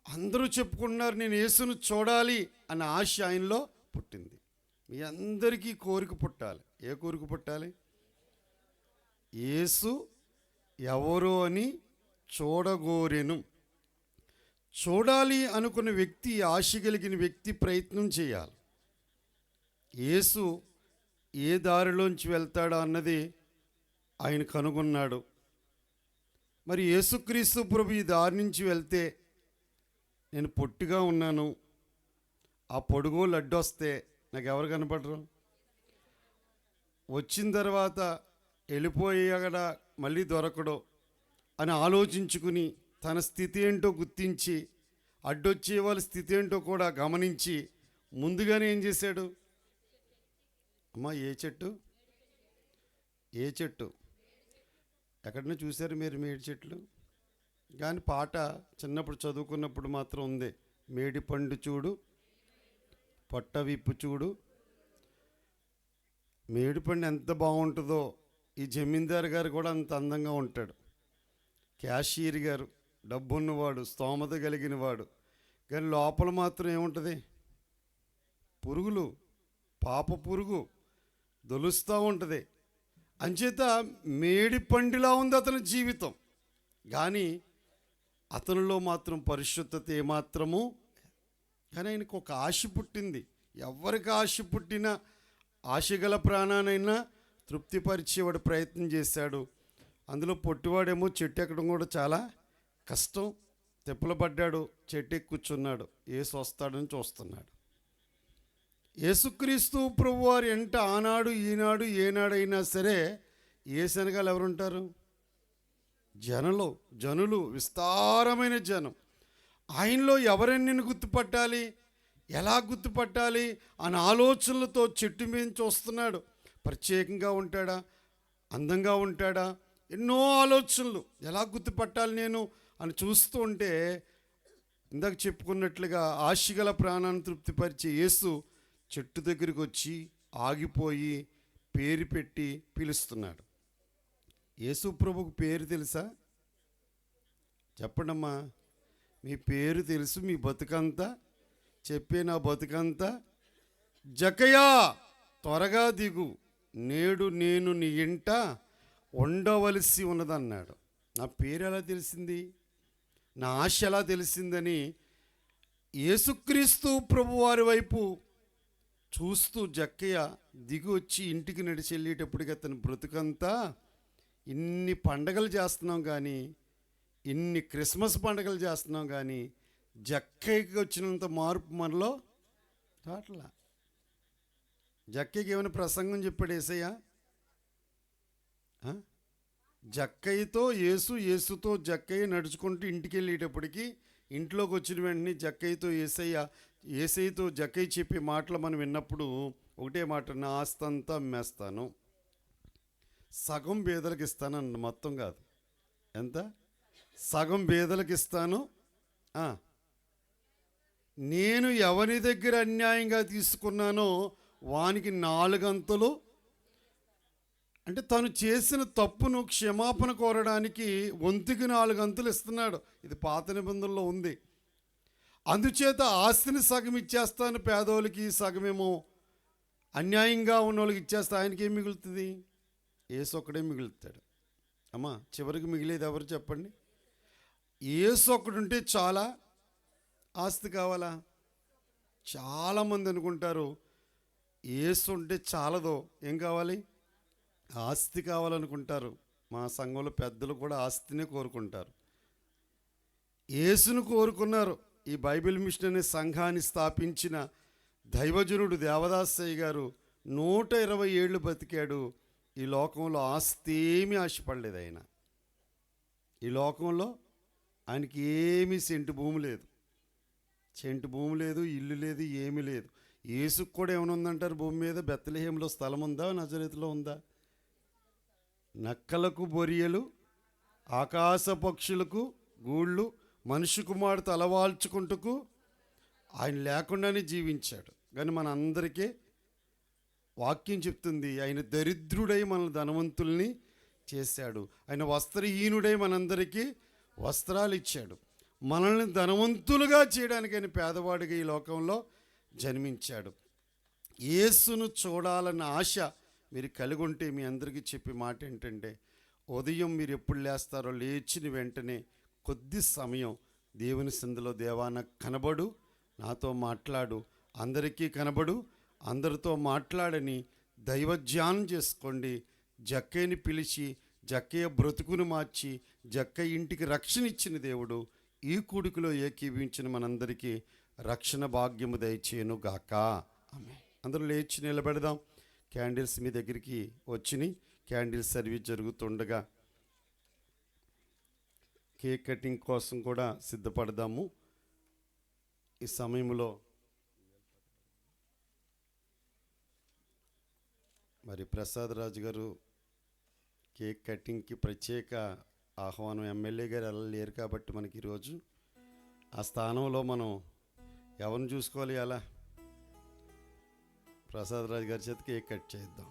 B: అందరూ చెప్పుకుంటున్నారు. నేను యేసును చూడాలి అన్న ఆశ ఆయనలో పుట్టింది. మీ అందరికీ కోరిక పుట్టాలి. ఏ కోరిక పుట్టాలి? యేసు ఎవరో అని చూడగోరెను. చూడాలి అనుకున్న వ్యక్తి, ఆశ కలిగిన వ్యక్తి ప్రయత్నం చేయాలి. యేసు ఏ దారిలోంచి వెళ్తాడో అన్నది ఆయన కనుగొన్నాడు. మరి యేసుక్రీస్తు ప్రభు ఈ దారి నుంచి వెళ్తే, నేను పొట్టిగా ఉన్నాను, ఆ పొడుగోళ్ళు అడ్డొస్తే నాకు ఎవరు కనపడరు? వచ్చిన తర్వాత వెళ్ళిపోయాక మళ్ళీ దొరకడు అని ఆలోచించుకుని తన స్థితి ఏంటో గుర్తించి, అడ్డొచ్చే వాళ్ళ స్థితి ఏంటో కూడా గమనించి ముందుగానే ఏం చేశాడు? అమ్మా, ఏ చెట్టు? ఏ చెట్టు? ఎక్కడన్నా చూశారు మీరు మేడి చెట్లు? కానీ పాట చిన్నప్పుడు చదువుకున్నప్పుడు మాత్రం ఉంది. మేడి పండు చూడు, పొట్ట విప్పు చూడు. మేడి పండు ఎంత బాగుంటుందో, ఈ జమీందారు గారు కూడా అంత అందంగా ఉంటాడు. క్యాషియర్ గారు డబ్బున్నవాడు, స్తోమత కలిగిన వాడు. కానీ లోపల మాత్రం ఏముంటుంది? పురుగులు, పాప పురుగు దొలుస్తూ ఉంటుంది. అంచేత మేడి పండులా ఉంది అతని జీవితం, కానీ అతనిలో మాత్రం పరిశుద్ధత ఏమాత్రము. కానీ ఆయనకు ఒక ఆశ పుట్టింది. ఎవరికి ఆశ పుట్టినా ఆశగల ప్రాణానైనా తృప్తిపరిచేవాడు ప్రయత్నం చేశాడు. అందులో పొట్టివాడేమో చెట్టు ఎక్కడం కూడా చాలా కష్టం. తెప్పలు పడ్డాడు, చెట్టు ఎక్కి కూర్చున్నాడు. యేసు వస్తాడని చూస్తున్నాడు. యేసుక్రీస్తు ప్రభువారు ఎంట ఆనాడు ఈనాడు ఏనాడైనా సరే యేసు వెనకాల ఎవరుంటారు? జనులు, విస్తారమైన జనం. ఆయనలో ఎవరైనా నిన్ను గుర్తుపట్టాలి, ఎలా గుర్తుపట్టాలి అనే ఆలోచనలతో చెట్టు మీద చూస్తున్నాడు. ప్రత్యేకంగా ఉంటాడా, అందంగా ఉంటాడా, ఎన్నో ఆలోచనలు. ఎలా గుర్తుపట్టాలి నేను అని చూస్తూ ఉంటే, ఇందాక చెప్పుకున్నట్లుగా ఆశగల ప్రాణాన్ని తృప్తిపరిచే యేసు చెట్టు దగ్గరికి వచ్చి ఆగిపోయి పేరు పెట్టి పిలుస్తున్నాడు. యేసు ప్రభుకు పేరు తెలుసా? చెప్పండమ్మా, మీ పేరు తెలుసు, మీ బతుకంతా చెప్పే. నా బతుకంతా జక్కయ్యా త్వరగా దిగు, నేడు నేను నీ ఇంట ఉండవలసి ఉన్నదన్నాడు. నా పేరు ఎలా తెలిసింది, నా ఆశ ఎలా తెలిసిందని యేసుక్రీస్తు ప్రభువారి వైపు చూస్తూ జక్కయ్య దిగి వచ్చి ఇంటికి నడిచి వెళ్ళేటప్పటికి అతని బ్రతుకంతా, ఇన్ని పండగలు చేస్తున్నాం కానీ, ఇన్ని క్రిస్మస్ పండగలు చేస్తున్నాం కానీ జక్కయ్యకి వచ్చినంత మార్పు మనలో రావట్లా. జక్కయ్యకి ఏమైనా ప్రసంగం చెప్పాడు యేసయ్య? ఆ? జక్కయ్యతో యేసుతో జక్కయ్య నడుచుకుంటూ ఇంటికి వెళ్ళేటప్పటికి ఇంట్లోకి వచ్చిన వెంటనే జక్కయ్యతో ఏసయ్యతో జక్కయ్య చెప్పే మాటలు మనం విన్నప్పుడు ఒకటే మాట, నా ఆస్తి అంతా అమ్మేస్తాను, సగం బీదలకు ఇస్తాను అన్న, మొత్తం కాదు, ఎంత, సగం బీదలకు ఇస్తాను. నేను ఎవరి దగ్గర అన్యాయంగా తీసుకున్నానో వానికి 4 అంతలు, అంటే తను చేసిన తప్పును క్షమాపణ కోరడానికి వంతుకి 4 అంతలు ఇస్తున్నాడు. ఇది పాత నిబంధనలో ఉంది. అందుచేత ఆస్తిని సగం ఇచ్చేస్తాను పేదోళ్ళకి, సగమేమో అన్యాయంగా ఉన్న వాళ్ళకి ఇచ్చేస్తా. ఆయనకి ఏం మిగులుతుంది? యేసు ఒక్కడే మిగులుతాడు. అమ్మా, చివరికి మిగిలేది ఎవరు చెప్పండి? యేసు ఒక్కడుంటే చాలా ఆస్తి కావాలా? చాలామంది అనుకుంటారు యేసు ఉంటే చాలదో, ఏం కావాలి? ఆస్తి కావాలనుకుంటారు. మా సంఘంలో పెద్దలు కూడా ఆస్తినే కోరుకుంటారు. యేసును కోరుకున్నారు. ఈ బైబిల్ మిషన్ అనే సంఘాన్ని స్థాపించిన దైవజనుడు దేవదాసయ్య గారు 120 ఏళ్ళు బతికాడు. ఈ లోకంలో ఆస్తి ఏమీ ఆశపడలేదు ఆయన. ఈ లోకంలో ఆయనకి ఏమీ సెంటు భూమి లేదు, ఇల్లు లేదు, ఏమీ లేదు. యేసుకు కూడా ఏమైనా ఉందంటారు భూమి మీద? బెత్లెహేములో స్థలం ఉందా? నజరేతులో ఉందా? నక్కలకు బొరియలు, ఆకాశ పక్షులకు గూళ్ళు, మనిషి కుమారుడు తలవాల్చుకుంటూ ఆయన లేకుండానే జీవించాడు. కానీ మన అందరికీ వాక్యం చెప్తుంది, ఆయన దరిద్రుడై మన ధనవంతుల్ని చేశాడు. ఆయన వస్త్రహీనుడై మనందరికీ వస్త్రాలు ఇచ్చాడు. మనల్ని ధనవంతులుగా చేయడానికి ఆయన పేదవాడిగా ఈ లోకంలో జన్మించాడు. యేసును చూడాలన్న ఆశ మీరు కలిగి ఉంటే మీ అందరికీ చెప్పే మాట ఏంటంటే, ఉదయం మీరు ఎప్పుడు లేస్తారో లేచిన వెంటనే కొద్ది సమయం దేవుని సందులో, దేవా నాకు కనబడు, నాతో మాట్లాడు, అందరికీ కనబడు, అందరితో మాట్లాడని దైవధ్యానం చేసుకోండి. జక్కయ్యని పిలిచి జక్కయ్య బ్రతుకును మార్చి జక్కయ్య ఇంటికి రక్షణ ఇచ్చిన దేవుడు ఈ కూడికలో ఏకీవించిన మనందరికీ రక్షణ భాగ్యము దయచేయను గాక. ఆమేన్. అందరూ లేచి నిలబెడదాం. క్యాండిల్స్ మీ దగ్గరికి వచ్చినాయి. క్యాండిల్స్ సర్వీస్ జరుగుతుండగా కేక్ కటింగ్ కోసం కూడా సిద్ధపడదాము. ఈ సమయంలో మరి ప్రసాద్ రాజు గారు కేక్ కటింగ్కి ప్రత్యేక ఆహ్వానం, ఎమ్మెల్యే గారు వెళ్ళలేరు కాబట్టి మనకి ఈరోజు ఆ స్థానంలో మనం ఎవరిని చూసుకోవాలి? అలా ప్రసాద్ రాజు గారి చేత కేక్ కట్ చేద్దాం.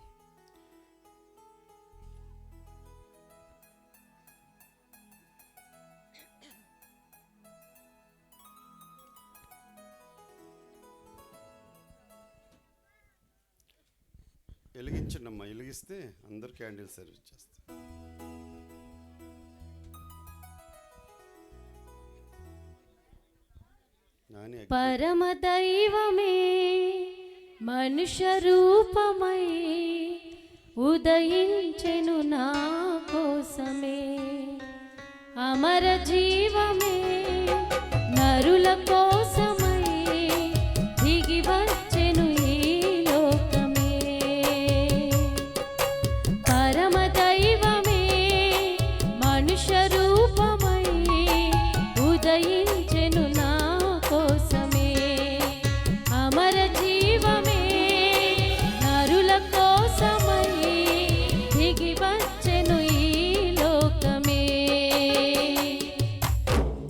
B: వెలిగించండి అమ్మా, వెలిగిస్తే అందరు క్యాండిల్ సర్వీస్ చేస్తారు.
A: పరమ దైవమే మనుష్య రూపమై ఉదయించెను నా కోసమే, అమర జీవమే నరుల కోసమై దిగి వచ్చెను ఈ లోకమే. పరమ దైవమే మనుష్య రూపమై ఉదయించెను నా కోసమే, అమర జీవమే నరుల కోసమై దిగి వచ్చెను ఈ లోకమే.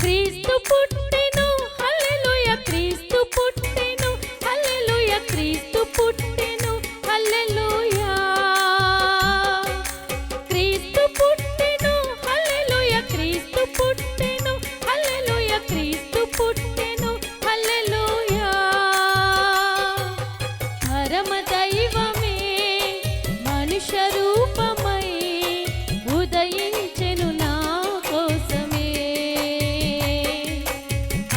A: క్రీస్తు పుట్టెను, హల్లెలూయా, క్రీస్తు పుట్టెను, హల్లెలూయా, క్రీస్తు పుట్టెను, హల్లెలూయా. క్రీస్తు పుట్టెను, హల్లెలూయా, క్రీస్తు పుట్టెను, హల్లెలూయా, క్రీస్తు పుట్టెను, హల్లెలూయా. పరమ దైవమే మనుష్య రూపమై ఉదయించెను నా కోసమే,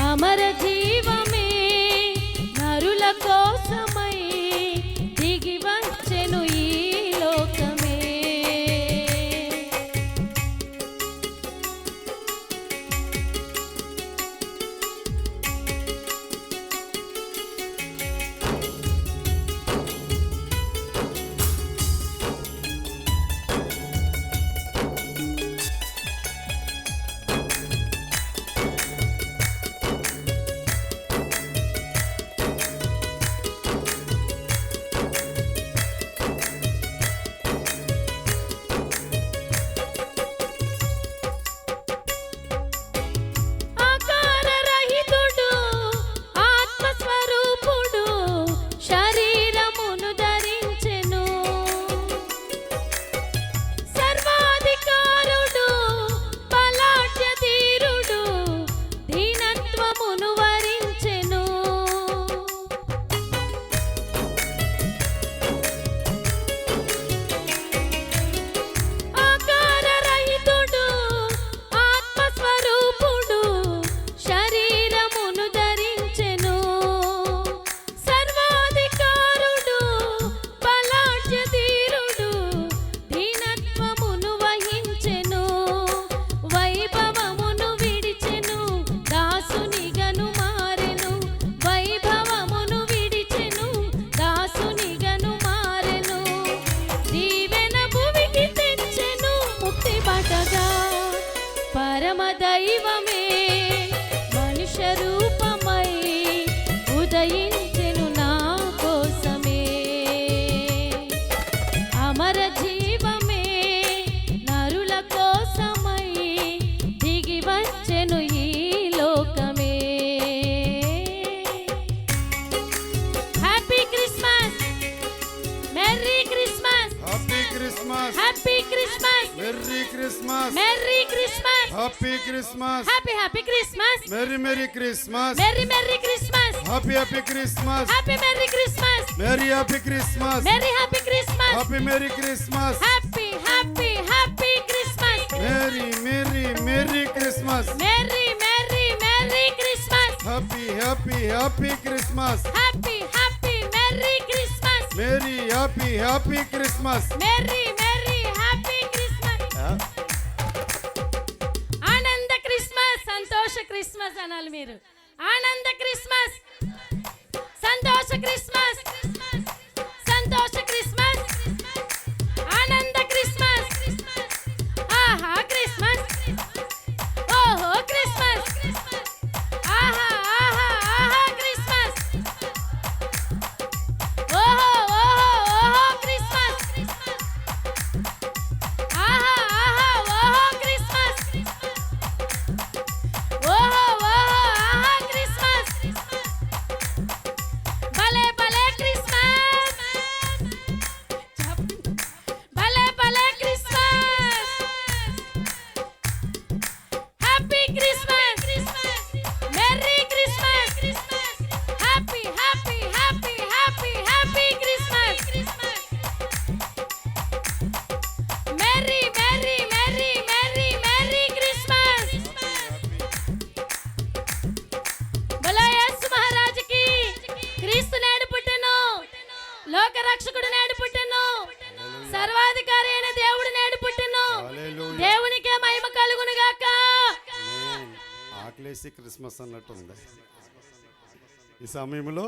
A: అమర జీవమే నరుల కోసమై దిగి వచ్చెను ఈ లోకమే.
B: Christmas
A: happy Christmas
B: merry Christmas
A: merry Christmas
B: happy Christmas
A: happy happy Christmas
B: merry merry Christmas
A: merry merry Christmas
B: happy happy Christmas
A: happy merry Christmas
B: merry happy Christmas
A: merry happy Christmas
B: happy merry Christmas
A: happy happy happy Christmas
B: merry merry merry Christmas
A: merry merry merry Christmas
B: happy happy happy Christmas
A: happy happy merry Christmas
B: merry happy happy Christmas
A: merry merry happy Christmas ఆనంద Christmas సంతోష Christmas అనాలి మీరు ఆనంద Christmas సంతోష Christmas సంతోష Christmas ఆనంద Christmas ఆహా Christmas ఓహో క్రిస్మస్ ఆహా ఆహా ఆహా క్రిస్మస్ ఓహో ఓహో ఓహో క్రిస్మస్ ఆహా ఆహా ఓహో క్రిస్మస్ ఓహో ఓహో ఆహా క్రిస్మస్ భలే భలే క్రిస్మస్ భలే భలే Christmas happy Christmas merry Christmas happy happy happy happy happy Christmas merry merry merry merry merry Christmas బోలో యేసు మహారాజుకి క్రీస్తు నేడు పుట్టెను లోక రక్షకుడు నేడు పుట్టెను సర్వాధికారి అయిన దేవుడు నేడు పుట్టెను
B: హల్లెలూయా.
A: దేవునికే మహిమ కలుగును గాక
B: ఆకలేసి క్రిస్మస్ అన్నట్టుంది ఈ సమయంలో.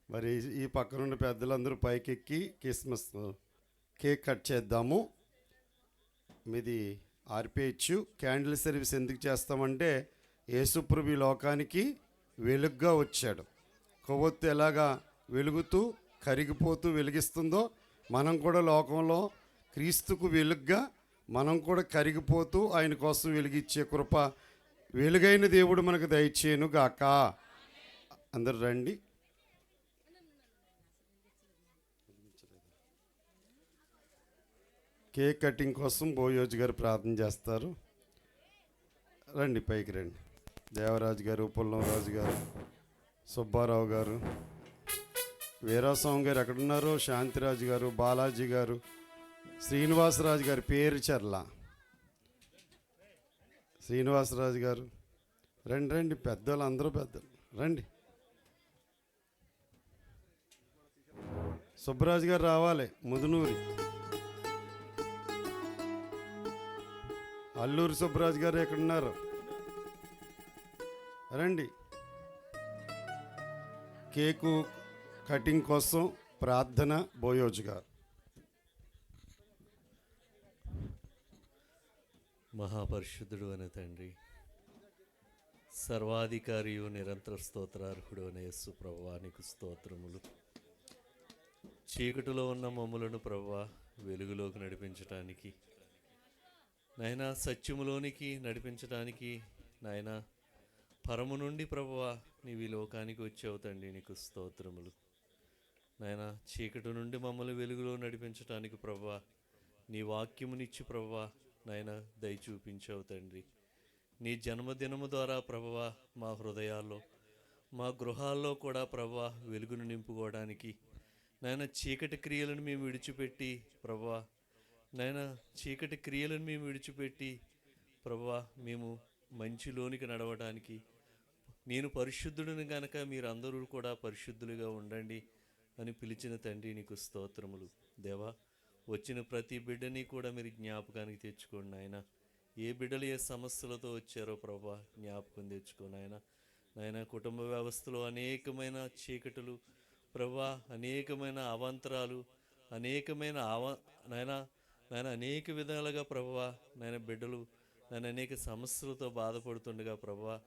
B: మరి ఈ పక్కనున్న పెద్దలందరూ పైకెక్కి క్రిస్మస్ కేక్ కట్ చేద్దాము. మీది ఆర్పేయచ్చు. క్యాండిల్ సర్వీస్ ఎందుకు చేస్తామంటే యేసుప్రభు ఈ లోకానికి వెలుగుగా వచ్చాడు. కొవ్వొత్తు ఎలాగా వెలుగుతూ కరిగిపోతూ వెలిగిస్తుందో మనం కూడా లోకంలో క్రీస్తుకు వెలుగుగా మనం కూడా కరిగిపోతూ ఆయన కోసం వెలిగించే కృప వెలుగైన దేవుడు మనకు దయచేయను గాక. అందరు రండి. కేక్ కటింగ్ కోసం బోయోజు గారు ప్రార్థన చేస్తారు. రండి, పైకి రండి. దేవరాజు గారు, పుల్లం రాజు గారు, సుబ్బారావు గారు, వీరాస్వామి గారు ఎక్కడున్నారు, శాంతిరాజు గారు, బాలాజీ గారు, శ్రీనివాసరాజు గారి పేరు చర్ల, శ్రీనివాసరాజు గారు రండి రండి. పెద్దలు అందరూ పెద్దలు రండి. సుబ్బరాజు గారు రావాలి. ముదునూరి అల్లూరి సుబ్బరాజు గారు ఎక్కడున్నారు రండి. కేకు కటింగ్ కోసం ప్రార్థన బోయోజు గారు.
D: మహాపరిశుద్ధుడు అనే తండ్రి, సర్వాధికారియు నిరంతర స్తోత్రార్హుడు అనే యేసు ప్రభువా, నీకు స్తోత్రములు. చీకటిలో ఉన్న మమ్ములను ప్రభువా వెలుగులోకి నడిపించటానికి, నాయనా సత్యములోనికి నడిపించటానికి, నాయనా పరము నుండి ప్రభువా నీవు ఈ లోకానికి వచ్చావు తండ్రి, నీకు స్తోత్రములు. నాయనా చీకటి నుండి మమ్మల్ని వెలుగులో నడిపించటానికి ప్రభువా నీ వాక్యమునిచ్చి ప్రభువా నాయన దయ చూపించావు తండ్రి. నీ జన్మదినము ద్వారా ప్రభువా మా హృదయాల్లో మా గృహాల్లో కూడా ప్రభువా వెలుగును నింపుకోవడానికి, నాయన చీకటి క్రియలను మేము విడిచిపెట్టి ప్రభువా నాయన చీకటి క్రియలను మేము విడిచిపెట్టి ప్రభువా మేము మంచిలోనికి నడవడానికి, నేను పరిశుద్ధుడిని గనక మీరందరూ కూడా పరిశుద్ధులుగా ఉండండి అని పిలిచిన తండ్రి, నీకు స్తోత్రములు. దేవా, వచ్చిన ప్రతి బిడ్డని కూడా మీరు జ్ఞాపకానికి తెచ్చుకోండి ఆయన. ఏ బిడ్డలు ఏ సమస్యలతో వచ్చారో ప్రభా జ్ఞాపకం తెచ్చుకోండి ఆయన. నాయన కుటుంబ వ్యవస్థలో అనేకమైన చీకటులు ప్రభా, అనేకమైన అవాంతరాలు, అనేకమైన నాయన అనేక విధాలుగా ప్రభా నాయన బిడ్డలు నాయన అనేక సమస్యలతో బాధపడుతుండగా ప్రభా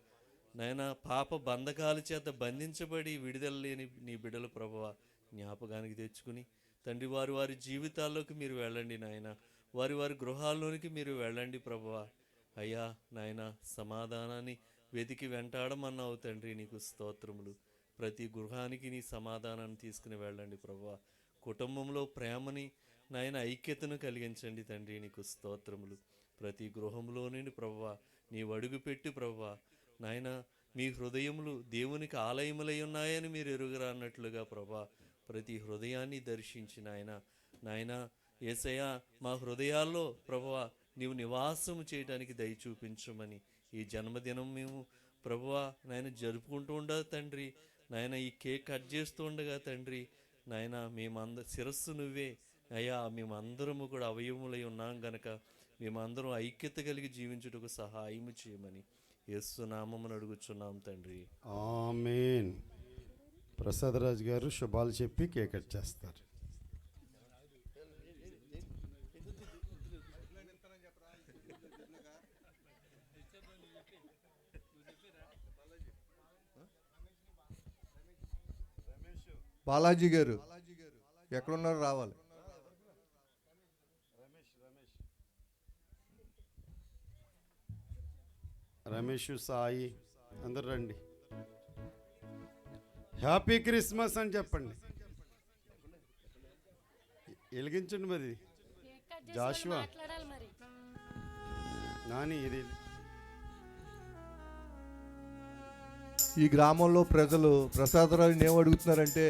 D: నాయన పాప బంధకాల చేత బంధించబడి విడుదల లేని నీ బిడ్డలు ప్రభువా జ్ఞాపకానికి తెచ్చుకుని తండ్రి, వారి వారి జీవితాల్లోకి మీరు వెళ్ళండి నాయన. వారి వారి గృహాల్లోనికి మీరు వెళ్ళండి ప్రభువా. అయ్యా నాయన సమాధానాన్ని వెతికి వెంటాడమన్నావు తండ్రి, నీకు స్తోత్రములు. ప్రతి గృహానికి నీ సమాధానాన్ని తీసుకుని వెళ్ళండి ప్రభువా. కుటుంబంలో ప్రేమని నాయన ఐక్యతను కలిగించండి తండ్రి. నీకు స్తోత్రములు. ప్రతి గృహంలో నుండి ప్రభువా నీవు అడుగుపెట్టి ప్రభువా నాయన మీ హృదయములు దేవునికి ఆలయములై ఉన్నాయని మీరు ఎరుగరా అన్నట్లుగా ప్రభా ప్రతి హృదయాన్ని దర్శించి నాయన యేసయ్యా మా హృదయాల్లో ప్రభువా నీవు నివాసము చేయడానికి దయ చూపించమని ఈ జన్మదినం మేము ప్రభువా నాయన జరుపుకుంటూ ఉండగా తండ్రి, నాయన ఈ కేక్ కట్ చేస్తూ ఉండగా తండ్రి, నాయన శిరస్సు నువ్వే అయ్యా, మేమందరము కూడా అవయవములై ఉన్నాం గనక మేమందరం ఐక్యత కలిగి జీవించుటకు సహాయము చేయమని యేసు నామమున అడుగుచున్నాం తండ్రి.
B: ఆమేన్. ప్రసాద్ రాజు గారు శుభాలు చెప్పి కేక్ కట్ చేస్తారు.
E: బాలాజీ గారు ఎక్కడున్నారో రావాలి.
B: రమేష్, సాయి అందరు రండి. హ్యాపీ క్రిస్మస్ అని చెప్పండి. వెలిగించండి మరి. జాషువా,
A: మాట్లాడాలి మరి.
B: నాని ఇది
E: ఈ గ్రామంలో ప్రజలు ప్రసాదరావుని ఏం అడుగుతున్నారంటే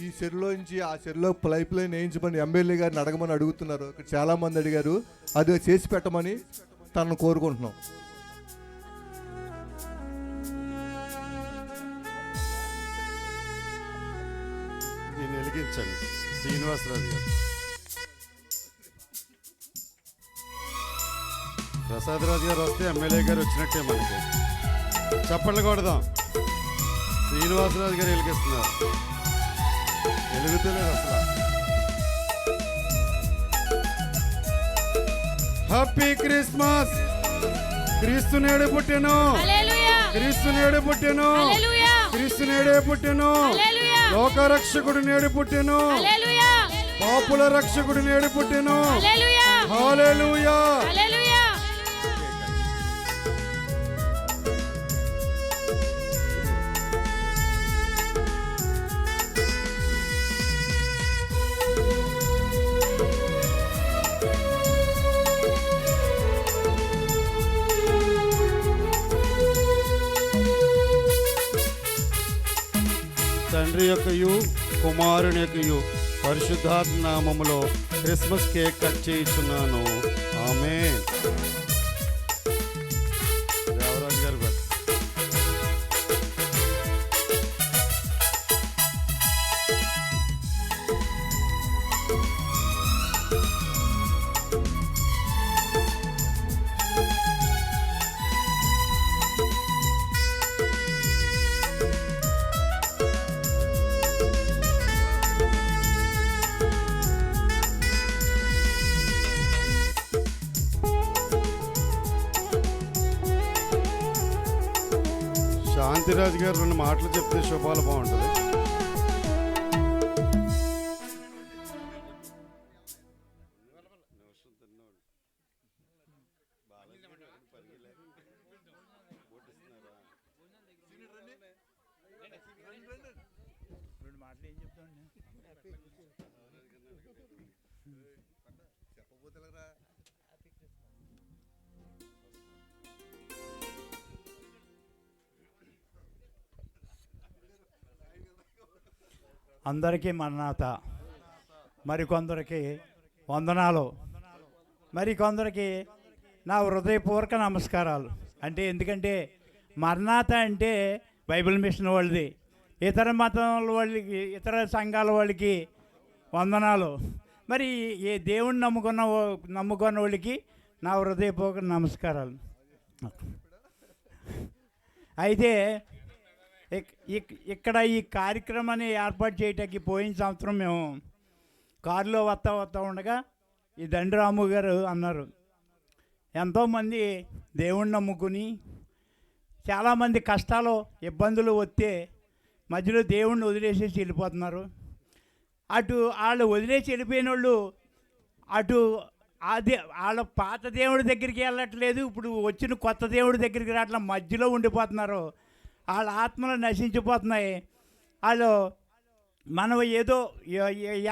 E: ఈ చెరువులో నుంచి ఆ చెరువులో పైప్ లైన్ వేయించమని ఎమ్మెల్యే గారిని అడగమని అడుగుతున్నారు. ఇక్కడ చాలామంది అడిగారు, అది చేసి పెట్టమని తనను కోరుకుంటున్నాం.
B: దీన్ని వెలిగించండి. శ్రీనివాసరాజు గారు, ప్రసాదరాజు గారు వస్తే ఎమ్మెల్యే గారు వచ్చినట్టే. మనకి చప్పట్లు కొడదాం. శ్రీనివాసరాజు గారు వెలిగిస్తున్నారు. వెలుగుతలేదు అసలు. Happy Christmas. క్రీస్తు నేడు పుట్టెను,
A: హల్లెలూయా,
B: క్రీస్తు నేడు పుట్టెను,
A: హల్లెలూయా,
B: క్రీస్తు నేడే పుట్టెను,
A: హల్లెలూయా,
B: లోక రక్షకుడు నేడు పుట్టెను,
A: హల్లెలూయా,
B: పాపుల రక్షకుడు నేడు పుట్టెను.
A: హల్లెలూయా,
B: హల్లెలూయా.
A: హల్లెలూయా.
B: తండ్రి యొక్కయు కుమారుని యొక్కయు పరిశుద్ధాత్మ నామములో క్రిస్మస్ కేక్ కట్ చేయించున్నాను. ఆమేన్. దేవరాజు గారు గారు శాంతిరాజు గారు 2 మాటలు చెప్తే శుభాలు బాగుంటుంది.
F: అందరికీ మరణాత, మరికొందరికి వందనాలు, మరికొందరికి నా హృదయపూర్వక నమస్కారాలు. అంటే ఎందుకంటే మరణాత అంటే బైబిల్ మిషన్ వాళ్ళది, ఇతర మతం వాళ్ళకి, ఇతర సంఘాల వాళ్ళకి వందనాలు. మరి ఏ దేవుణ్ణి నమ్ముకున్న వాళ్ళకి నా హృదయపూర్వక నమస్కారాలు. అయితే ఇక్కడ ఈ కార్యక్రమాన్ని ఏర్పాటు చేయటానికి పోయిన సంవత్సరం మేము కారులో వస్తా ఉండగా ఈ దండరాము గారు అన్నారు, ఎంతోమంది దేవుణ్ణి నమ్ముకుని చాలామంది కష్టాలు ఇబ్బందులు వస్తే మధ్యలో దేవుణ్ణి వదిలేసేసి వెళ్ళిపోతున్నారు. అటు వాళ్ళు వదిలేసి వెళ్ళిపోయిన వాళ్ళు అటు వాళ్ళ పాత దేవుడి దగ్గరికి వెళ్ళట్లేదు, ఇప్పుడు వచ్చిన కొత్త దేవుడి దగ్గరికి రావట్లా, మధ్యలో ఉండిపోతున్నారు. వాళ్ళ ఆత్మలు నశించిపోతున్నాయి. వాళ్ళు మనం ఏదో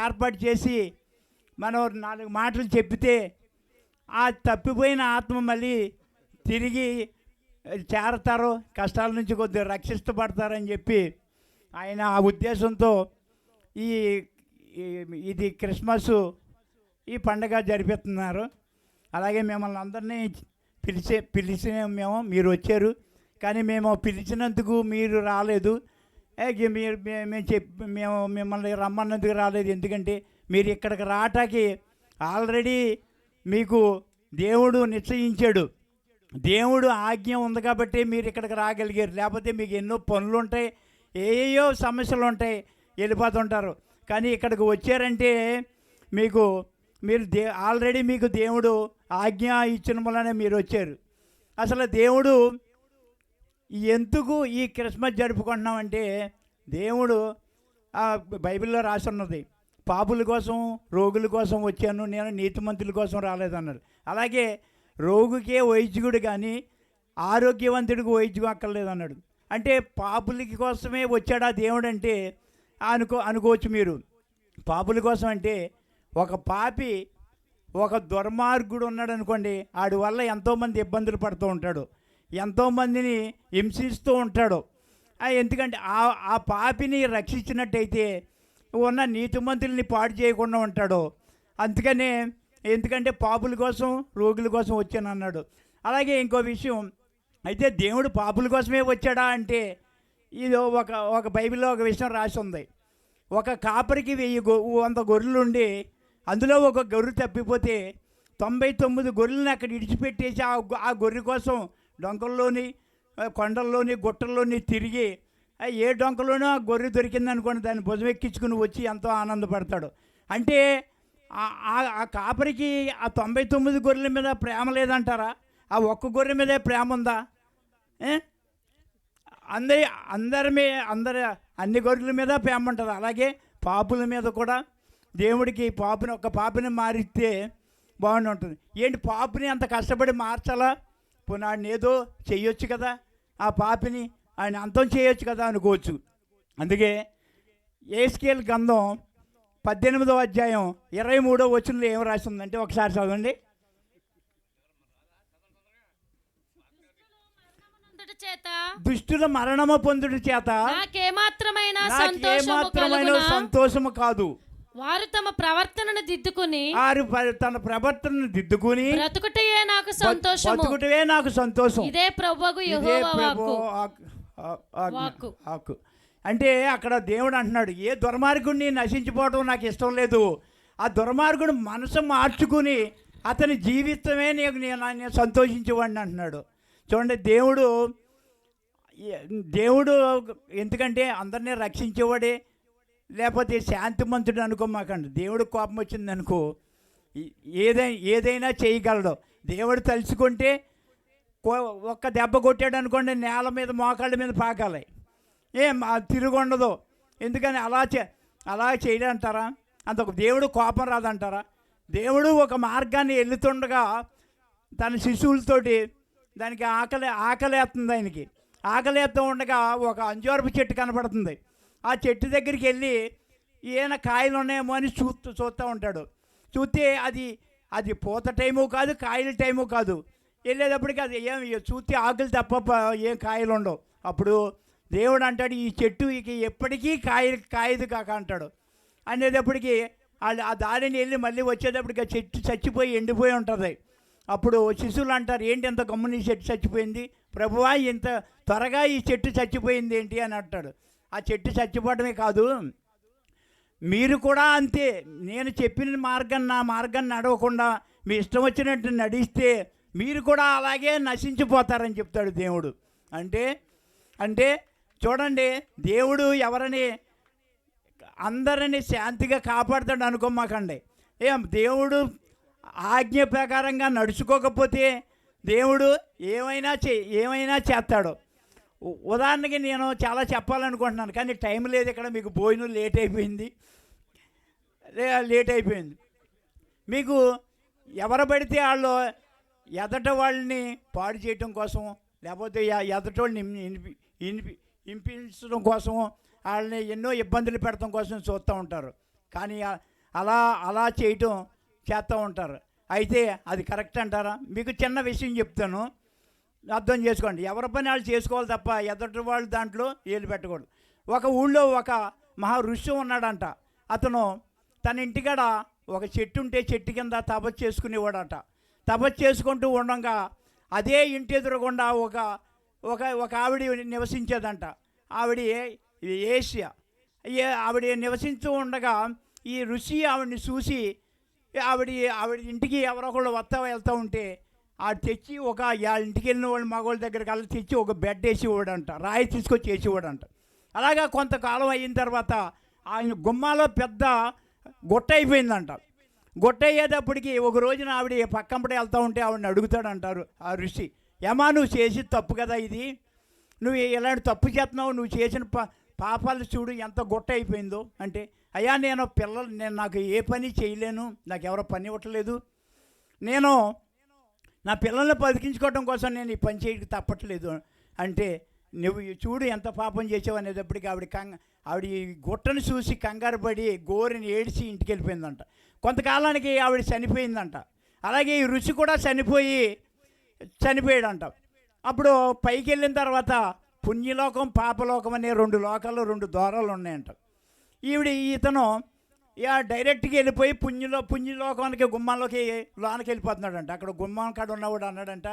F: ఏర్పాటు చేసి మనం 4 మాటలు చెప్పితే ఆ తప్పిపోయిన ఆత్మ మళ్ళీ తిరిగి చేరతారు, కష్టాల నుంచి కొద్దిగా రక్షించబడతారని చెప్పి ఆయన ఆ ఉద్దేశంతో ఈ ఇది క్రిస్మస్ ఈ పండగ జరిపిస్తున్నారు. అలాగే మిమ్మల్ని అందరినీ పిలిచిన మీరు వచ్చారు, కానీ మేము పిలిచినందుకు మీరు రాలేదు. మేము మిమ్మల్ని రమ్మన్నందుకు రాలేదు. ఎందుకంటే మీరు ఇక్కడికి రావటానికి ఆల్రెడీ మీకు దేవుడు నిశ్చయించాడు, దేవుడు ఆజ్ఞ ఉంది కాబట్టి మీరు ఇక్కడికి రాగలిగారు. లేకపోతే మీకు ఎన్నో పనులు ఉంటాయి, ఏయో సమస్యలు ఉంటాయి, వెళ్ళిపోతుంటారు. కానీ ఇక్కడికి వచ్చారంటే మీరు ఆల్రెడీ మీకు దేవుడు ఆజ్ఞ ఇచ్చిన వల్లనే మీరు వచ్చారు. అసలు దేవుడు ఎందుకు ఈ క్రిస్మస్ జరుపుకుంటున్నామంటే, దేవుడు బైబిల్లో రాసి ఉన్నది, పాపుల కోసం రోగుల కోసం వచ్చాను, నేను నీతిమంతుల కోసం రాలేదన్నారు. అలాగే రోగికే వైద్యుడు కానీ ఆరోగ్యవంతుడికి వైద్యం అక్కర్లేదన్నాడు. అంటే పాపులకి కోసమే వచ్చాడా దేవుడు అంటే అనుకోవచ్చు మీరు. పాపుల కోసం అంటే ఒక పాపి, ఒక దుర్మార్గుడు ఉన్నాడు అనుకోండి, ఆడి వల్ల ఎంతోమంది ఇబ్బందులు పడుతూ ఉంటాడు, ఎంతోమందిని హింసిస్తూ ఉంటాడు. ఎందుకంటే ఆ పాపిని రక్షించినట్టయితే ఉన్న నీతిమంతుల్ని పాడు చేయకుండా ఉంటాడు. అందుకనే ఎందుకంటే పాపుల కోసం రోగుల కోసం వచ్చాను అన్నాడు. అలాగే ఇంకో విషయం అయితే, దేవుడు పాపుల కోసమే వచ్చాడా అంటే, ఇది ఒక బైబిల్లో ఒక విషయం రాసి ఉంది. ఒక కాపరికి 100 గొర్రెలు ఉండి అందులో ఒక గొర్రె తప్పిపోతే 99 గొర్రెలను అక్కడ ఇడిచిపెట్టేసి ఆ గొర్రె కోసం డొంకల్లోని కొండల్లోని గుట్టల్లోని తిరిగి ఏ డొంకలోనో ఆ గొర్రె దొరికిందనుకోండి, దాన్ని భుజం ఎక్కించుకుని వచ్చి ఎంతో ఆనందపడతాడు. అంటే ఆ కాపరికి ఆ 99 గొర్రెల మీద ప్రేమ లేదంటారా? ఆ ఒక్క గొర్రె మీదే ప్రేమ ఉందా? అన్ని గొర్రెల మీద ప్రేమ ఉంటుంది. అలాగే పాపుల మీద కూడా దేవుడికి ఒక పాపిని మారిస్తే బాగుండి ఉంటుంది. ఏంటి పాపిని అంత కష్టపడి మార్చాలా? పునాడిని ఏదో చెయ్యొచ్చు కదా, ఆ పాపిని ఆయన అంతం చేయొచ్చు కదా అనుకోవచ్చు. అందుకే యేస్కేలు గ్రంథం 18వ అధ్యాయం 23వ వచనంలో ఏం రాసి ఉందంటే ఒకసారి చదవండి. దుష్టుల మరణము పొందుట చేత
A: నాకేమాత్రమైన
F: సంతోషము కాదు.
A: వారు తమ ప్రవర్తనను దిద్దుకుని
F: తన ప్రవర్తనను దిద్దుకుని
A: బ్రతుకుటయే నాకు సంతోషం. ఇదే ప్రభువు యెహోవా
F: వాక్కు. అంటే అక్కడ దేవుడు అంటున్నాడు, ఏ దుర్మార్గుడిని నశించిపోవడం నాకు ఇష్టం లేదు, ఆ దుర్మార్గుడు మనసు మార్చుకుని అతని జీవితమే నేను సంతోషించేవాడిని అంటున్నాడు. చూడండి, దేవుడు ఎందుకంటే అందరినీ రక్షించేవాడే, లేకపోతే శాంతిమంతుడు అనుకోమాకండి. దేవుడు కోపం వచ్చింది అనుకో ఏదైనా చేయగలడు. దేవుడు తలుచుకుంటే ఒక్క దెబ్బ కొట్టాడు అనుకోండి, నేల మీద మోకాళ్ళ మీద పాకాలి, తిరుగుండదు. ఎందుకని అలా చేయడంటారా? దేవుడు కోపం రాదంటారా? దేవుడు ఒక మార్గాన్ని వెళ్తుండగా తన శిశువులతోటి దానికి ఆకలేస్తుంది. ఆయనకి ఆకలేస్తూ ఉండగా ఒక అంజూరపు చెట్టు కనపడుతుంది. ఆ చెట్టు దగ్గరికి వెళ్ళి ఈయన కాయలు ఉన్నాయేమో అని చూస్తూ ఉంటాడు. చూస్తే అది పూత టైము కాదు, కాయల టైము కాదు. వెళ్ళేటప్పటికి అది చూస్తే ఆకులు తప్ప ఏం కాయలు ఉండవు. అప్పుడు దేవుడు అంటాడు, ఈ చెట్టు ఇక ఎప్పటికీ కాయదు కాక అంటాడు. అనేటప్పటికి ఆ దారిని వెళ్ళి మళ్ళీ వచ్చేటప్పటికి ఆ చెట్టు చచ్చిపోయి ఎండిపోయి ఉంటుంది. అప్పుడు శిశువులు అంటారు, ఏంటి ఎంత గమ్ముని చెట్టు చచ్చిపోయింది ప్రభువా, ఇంత త్వరగా ఈ చెట్టు చచ్చిపోయింది ఏంటి అని అంటాడు. ఆ చెట్టు చచ్చిపోవడమే కాదు, మీరు కూడా అంతే. నేను చెప్పిన నా మార్గాన్ని నడవకుండా మీ ఇష్టం వచ్చినట్టు నడిస్తే మీరు కూడా అలాగే నశించిపోతారని చెప్తాడు దేవుడు. అంటే చూడండి, దేవుడు అందరినీ శాంతిగా కాపాడుతాడు అనుకోమాకండి. దేవుడు ఆజ్ఞ ప్రకారంగా నడుచుకోకపోతే దేవుడు ఏమైనా చేస్తాడు. ఉదాహరణకి నేను చాలా చెప్పాలనుకుంటున్నాను, కానీ టైం లేదు. ఇక్కడ మీకు భోజనం లేట్ అయిపోయింది. మీకు ఎవరు పడితే వాళ్ళు ఎదట వాళ్ళని పాడు చేయటం కోసం, లేకపోతే ఎదట వాళ్ళని ఇంపించడం కోసం, వాళ్ళని ఎన్నో ఇబ్బందులు పెడటం కోసం చూస్తూ ఉంటారు. కానీ అలా అలా చేయటం చేస్తూ ఉంటారు. అయితే అది కరెక్ట్ అంటారా? మీకు చిన్న విషయం చెప్తాను, అర్థం చేసుకోండి. ఎవరి పని వాళ్ళు చేసుకోవాలి తప్ప ఎదుటి వాళ్ళు దాంట్లో ఏలు పెట్టకూడదు. ఒక ఊళ్ళో ఒక మహా ఋషి ఉన్నాడంట. అతను తన ఇంటికాడ ఒక చెట్టు ఉంటే చెట్టు కింద తపస్సు చేసుకునేవాడట. తపస్సు చేసుకుంటూ ఉండగా అదే ఇంటి ఎదురుగుండా ఒక ఒక ఒక ఆవిడ నివసించేదంట. ఆవిడ ఏషియా. ఆవిడ నివసిస్తూ ఉండగా ఈ ఋషి ఆవిడని చూసి ఆవిడ ఇంటికి ఎవరో ఒకళ్ళు వెళ్తూ ఉంటే ఆడు తెచ్చి వాళ్ళ ఇంటికి వెళ్ళిన వాళ్ళు మగవాళ్ళ దగ్గరికి వెళ్ళి తెచ్చి ఒక బెడ్ వేసి ఇవ్వడంట, రాయి తీసుకొచ్చి వేసి ఇవ్వడంట. అలాగా కొంతకాలం అయిన తర్వాత ఆయన గుమ్మాలో పెద్ద గొట్ట అయిపోయిందంట. గొట్ట అయ్యేటప్పటికి ఒక రోజున ఆవిడ పక్కంపడి వెళ్తూ ఉంటే ఆవిడని అడుగుతాడంటారు ఆ ఋషి, ఏమా నువ్వు చేసి తప్పు కదా ఇది, నువ్వు ఇలాంటి తప్పు చేస్తున్నావు, నువ్వు చేసిన పాపాలు చూడు ఎంత గొట్ట అయిపోయిందో. అంటే అయ్యా నేను నాకు ఏ పని చేయలేను, నాకు ఎవరో పని ఇవ్వట్లేదు, నేను నా పిల్లల్ని బతికించుకోవడం కోసం నేను ఈ పని చేయడానికి తప్పట్లేదు అంటే, నువ్వు చూడు ఎంత పాపం చేసావు అనేటప్పటికి ఆవిడ ఈ గుట్టను చూసి కంగారు పడి గోరిని ఏడిచి ఇంటికి వెళ్ళిపోయిందంట. కొంతకాలానికి ఆవిడ చనిపోయిందంట. అలాగే ఈ ఋషి కూడా చనిపోయాడంట. అప్పుడు పైకి వెళ్ళిన తర్వాత పుణ్యలోకం పాపలోకం అనే 2 లోకాలు 2 ద్వారాలు ఉన్నాయంట. ఇతను డైరెక్ట్గా వెళ్ళిపోయి పుణ్యలోకానికి గుమ్మంలోకి లోనకి వెళ్ళిపోతున్నాడంట. అక్కడ గుమ్మం కాడ ఉన్నవాడు అన్నాడంట,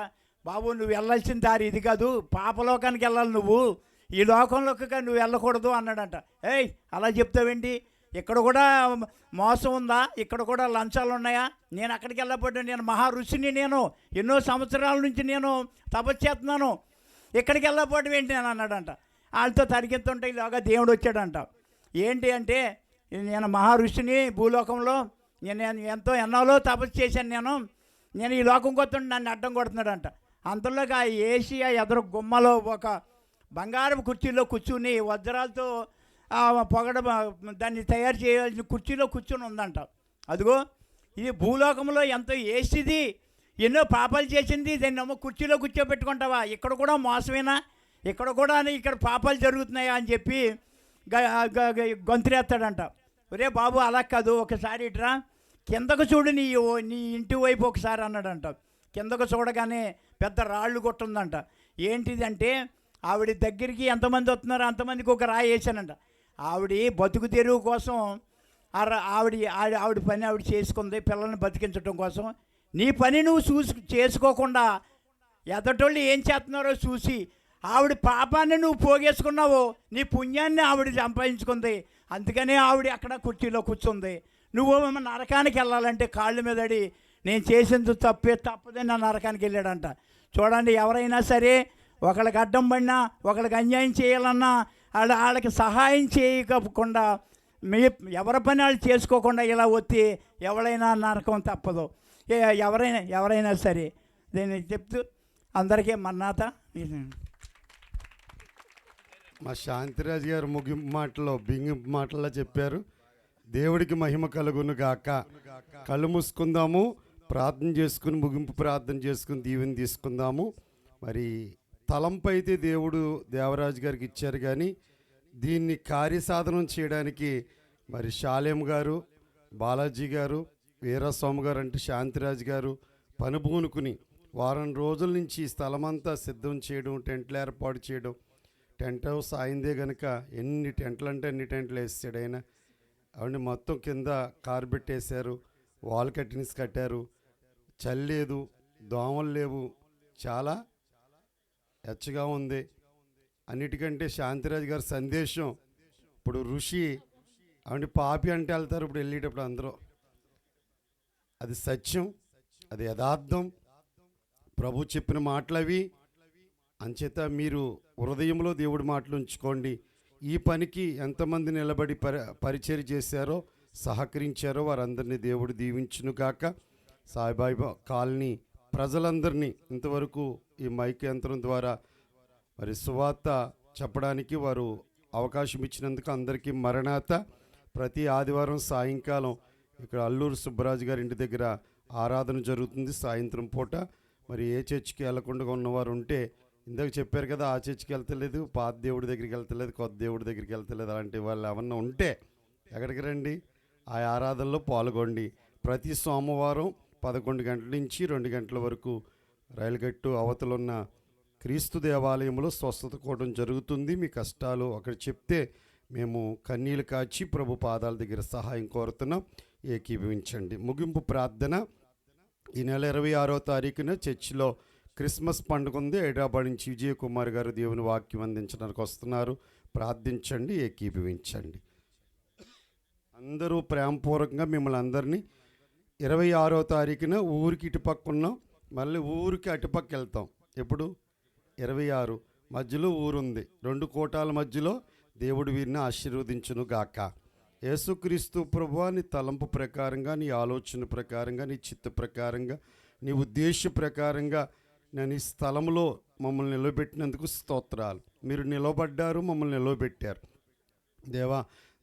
F: బాబు నువ్వు వెళ్ళాల్సిన దారి ఇది కాదు, పాపలోకానికి వెళ్ళాలి, నువ్వు ఈ లోకంలోకి నువ్వు వెళ్ళకూడదు అన్నాడంట. ఏయ్ అలా చెప్తావేంటి, ఇక్కడ కూడా మోసం ఉందా, ఇక్కడ కూడా లంచాలు ఉన్నాయా, నేను అక్కడికి వెళ్ళకపోతే నేను మహా ఋషిని, నేను ఎన్నో సంవత్సరాల నుంచి నేను తపస్సు చేస్తున్నాను, ఇక్కడికి వెళ్ళకపోవడం ఏంటి అని అన్నాడంట. వాళ్ళతో తరిగిస్తుంటే ఇలాగా దేవుడు వచ్చాడంట. ఏంటి అంటే, నేను మహా ఋషిని భూలోకంలో, నేను ఎన్నాలో తపస్సు చేశాను, నేను ఈ లోకం కొత్త నన్ను అడ్డం కొడుతున్నాడంట. అంతలోకి ఆ ఏషియా ఎదురు గుమ్మలో ఒక బంగారపు కుర్చీలో కూర్చుని వజ్రాలతో దాన్ని తయారు చేయాల్సిన కుర్చీలో కూర్చొని ఉందంట. అదిగో ఇది భూలోకంలో ఎంతో ఏసిది, ఎన్నో పాపాలు చేసింది, దాన్ని కుర్చీలో కూర్చోబెట్టుకుంటావా, ఇక్కడ కూడా మోసమేనా, ఇక్కడ పాపాలు జరుగుతున్నాయా అని చెప్పి గొంతులేస్తాడంట. ఒరే బాబు అలా కాదు, ఒకసారి ఇట్రా కిందకు చూడు, నీ ఇంటి వైపు ఒకసారి అన్నాడంట. కిందకు చూడగానే పెద్ద రాళ్ళు కొట్టుందంట. ఏంటిదంటే ఆవిడ దగ్గరికి ఎంతమంది వస్తున్నారో అంతమందికి ఒక రాయి వేసానంట. ఆవిడ బతుకు తెరువు కోసం ఆవిడ పని ఆవిడ చేసుకుంది, పిల్లల్ని బతికించడం కోసం. నీ పని నువ్వు చేసుకోకుండా ఎదటోళ్ళు ఏం చేస్తున్నారో చూసి ఆవిడ పాపాన్ని నువ్వు పోగేసుకున్నావు, నీ పుణ్యాన్ని ఆవిడ సంపాదించుకుంది, అందుకనే ఆవిడ అక్కడ కుర్చీలో కూర్చుంది. నువ్వు నరకానికి వెళ్ళాలంటే కాళ్ళ మీద అడి నేను చేసింది తప్పదే నా నరకానికి వెళ్ళాడంట. చూడండి, ఎవరైనా సరే ఒకళ్ళకి అడ్డం పడినా, ఒకళ్ళకి అన్యాయం చేయాలన్నా వాళ్ళకి సహాయం చేయకుండా ఎవరి పని వాళ్ళు చేసుకోకుండా ఇలా వచ్చి ఎవరైనా నరకం తప్పదు. ఎవరైనా సరే దీన్ని చెప్తూ అందరికీ మన్నాత.
B: మా శాంతిరాజు గారు ముగింపు మాటలో బిగింపు మాటల్లో చెప్పారు, దేవుడికి మహిమ కలుగును గాక. కళ్ళు మూసుకుందాము, ప్రార్థన చేసుకుని ముగింపు ప్రార్థన చేసుకుని దీవెని తీసుకుందాము. మరి తలంపు అయితే దేవుడు దేవరాజు గారికి ఇచ్చారు, కానీ దీన్ని కార్యసాధనం చేయడానికి మరి శాలేం గారు, బాలాజీ గారు, వీరస్వామి గారు అంటే శాంతిరాజు గారు పనుబూనుకుని వారం రోజుల నుంచి ఈ స్థలమంతా సిద్ధం చేయడం, టెంట్లు ఏర్పాటు చేయడం. టెంట్ హౌస్ ఆయిందే కనుక ఎన్ని టెంట్లు అంటే అన్ని టెంట్లు వేసాడు ఆయన. అవన్నీ మొత్తం కింద కార్బెట్ వేశారు, వాల్ కర్టెన్స్ కట్టారు, చల్లేదు, దోమలు లేవు, చాలా హెచ్చగా ఉంది. అన్నిటికంటే శాంతిరాజు గారి సందేశం, ఇప్పుడు ఋషి అవన్నీ పాపి అంటే వెళ్తారు ఇప్పుడు వెళ్ళేటప్పుడు అందరూ, అది సత్యం, అది యథార్థం, ప్రభు చెప్పిన మాటలు అవి. అంచేత మీరు హృదయంలో దేవుడి మాటలు ఉంచుకోండి. ఈ పనికి ఎంతమంది నిలబడి పరిచర్య చేశారో, సహకరించారో వారందరినీ దేవుడు దీవించును గాక. సాయిబాబా కాలనీ ప్రజలందరినీ ఇంతవరకు ఈ మైక్ యంత్రం ద్వారా మరి సువార్త చెప్పడానికి వారు అవకాశం ఇచ్చినందుకు అందరికీ మరణాత. ప్రతి ఆదివారం సాయంకాలం ఇక్కడ అల్లూరు సుబ్బరాజు గారి ఇంటి దగ్గర ఆరాధన జరుగుతుంది సాయంత్రం పూట. మరి ఏ చర్చికి వెళ్లకుండా ఉన్నవారు ఉంటే, ఇందాక చెప్పారు కదా ఆ చర్చికి వెళ్తలేదు, పాత దేవుడి దగ్గరికి వెళ్తలేదు, కొత్త దేవుడి దగ్గరికి వెళ్తలేదు, అలాంటి వాళ్ళు ఏమన్నా ఉంటే ఎక్కడికి రండి, ఆ ఆరాధనలో పాల్గొండి. ప్రతి సోమవారం 11 గంటల నుంచి 2 గంటల వరకు రైలుగట్టు అవతలున్న క్రీస్తు దేవాలయంలో స్వస్థత కూడడం జరుగుతుంది. మీ కష్టాలు అక్కడ చెప్తే మేము కన్నీళ్ళు కాచి ప్రభు పాదాల దగ్గర సహాయం కోరుతున్నాం. ఏకీభవించండి. ముగింపు ప్రార్థన. ఈ నెల 26వ తారీఖున చర్చిలో క్రిస్మస్ పండుగ ఉంది. హైదరాబాద్ నుంచి విజయ్ కుమార్ గారు దేవుని వాక్యం అందించడానికి వస్తున్నారు. ప్రార్థించండి, ఏకీభవించండి. అందరూ ప్రేమపూర్వకంగా మిమ్మల్ని అందరినీ 26వ తారీఖున ఊరికి ఇటుపక్క ఉన్నాం, మళ్ళీ ఊరికి అటుపక్క వెళ్తాం. ఎప్పుడు? 26 మధ్యలో ఊరుంది. 2 కోటాల మధ్యలో దేవుడు వీరిని ఆశీర్వదించును గాక. యేసుక్రీస్తు ప్రభువా, నీ తలంపు ప్రకారంగా, నీ ఆలోచన ప్రకారంగా, నీ చిత్త ప్రకారంగా, నీ ఉద్దేశ ప్రకారంగా నేను ఈ స్థలంలో మమ్మల్ని నిలబెట్టినందుకు స్తోత్రాలు. మీరు నిలబడ్డారు, మమ్మల్ని నిలబెట్టారు.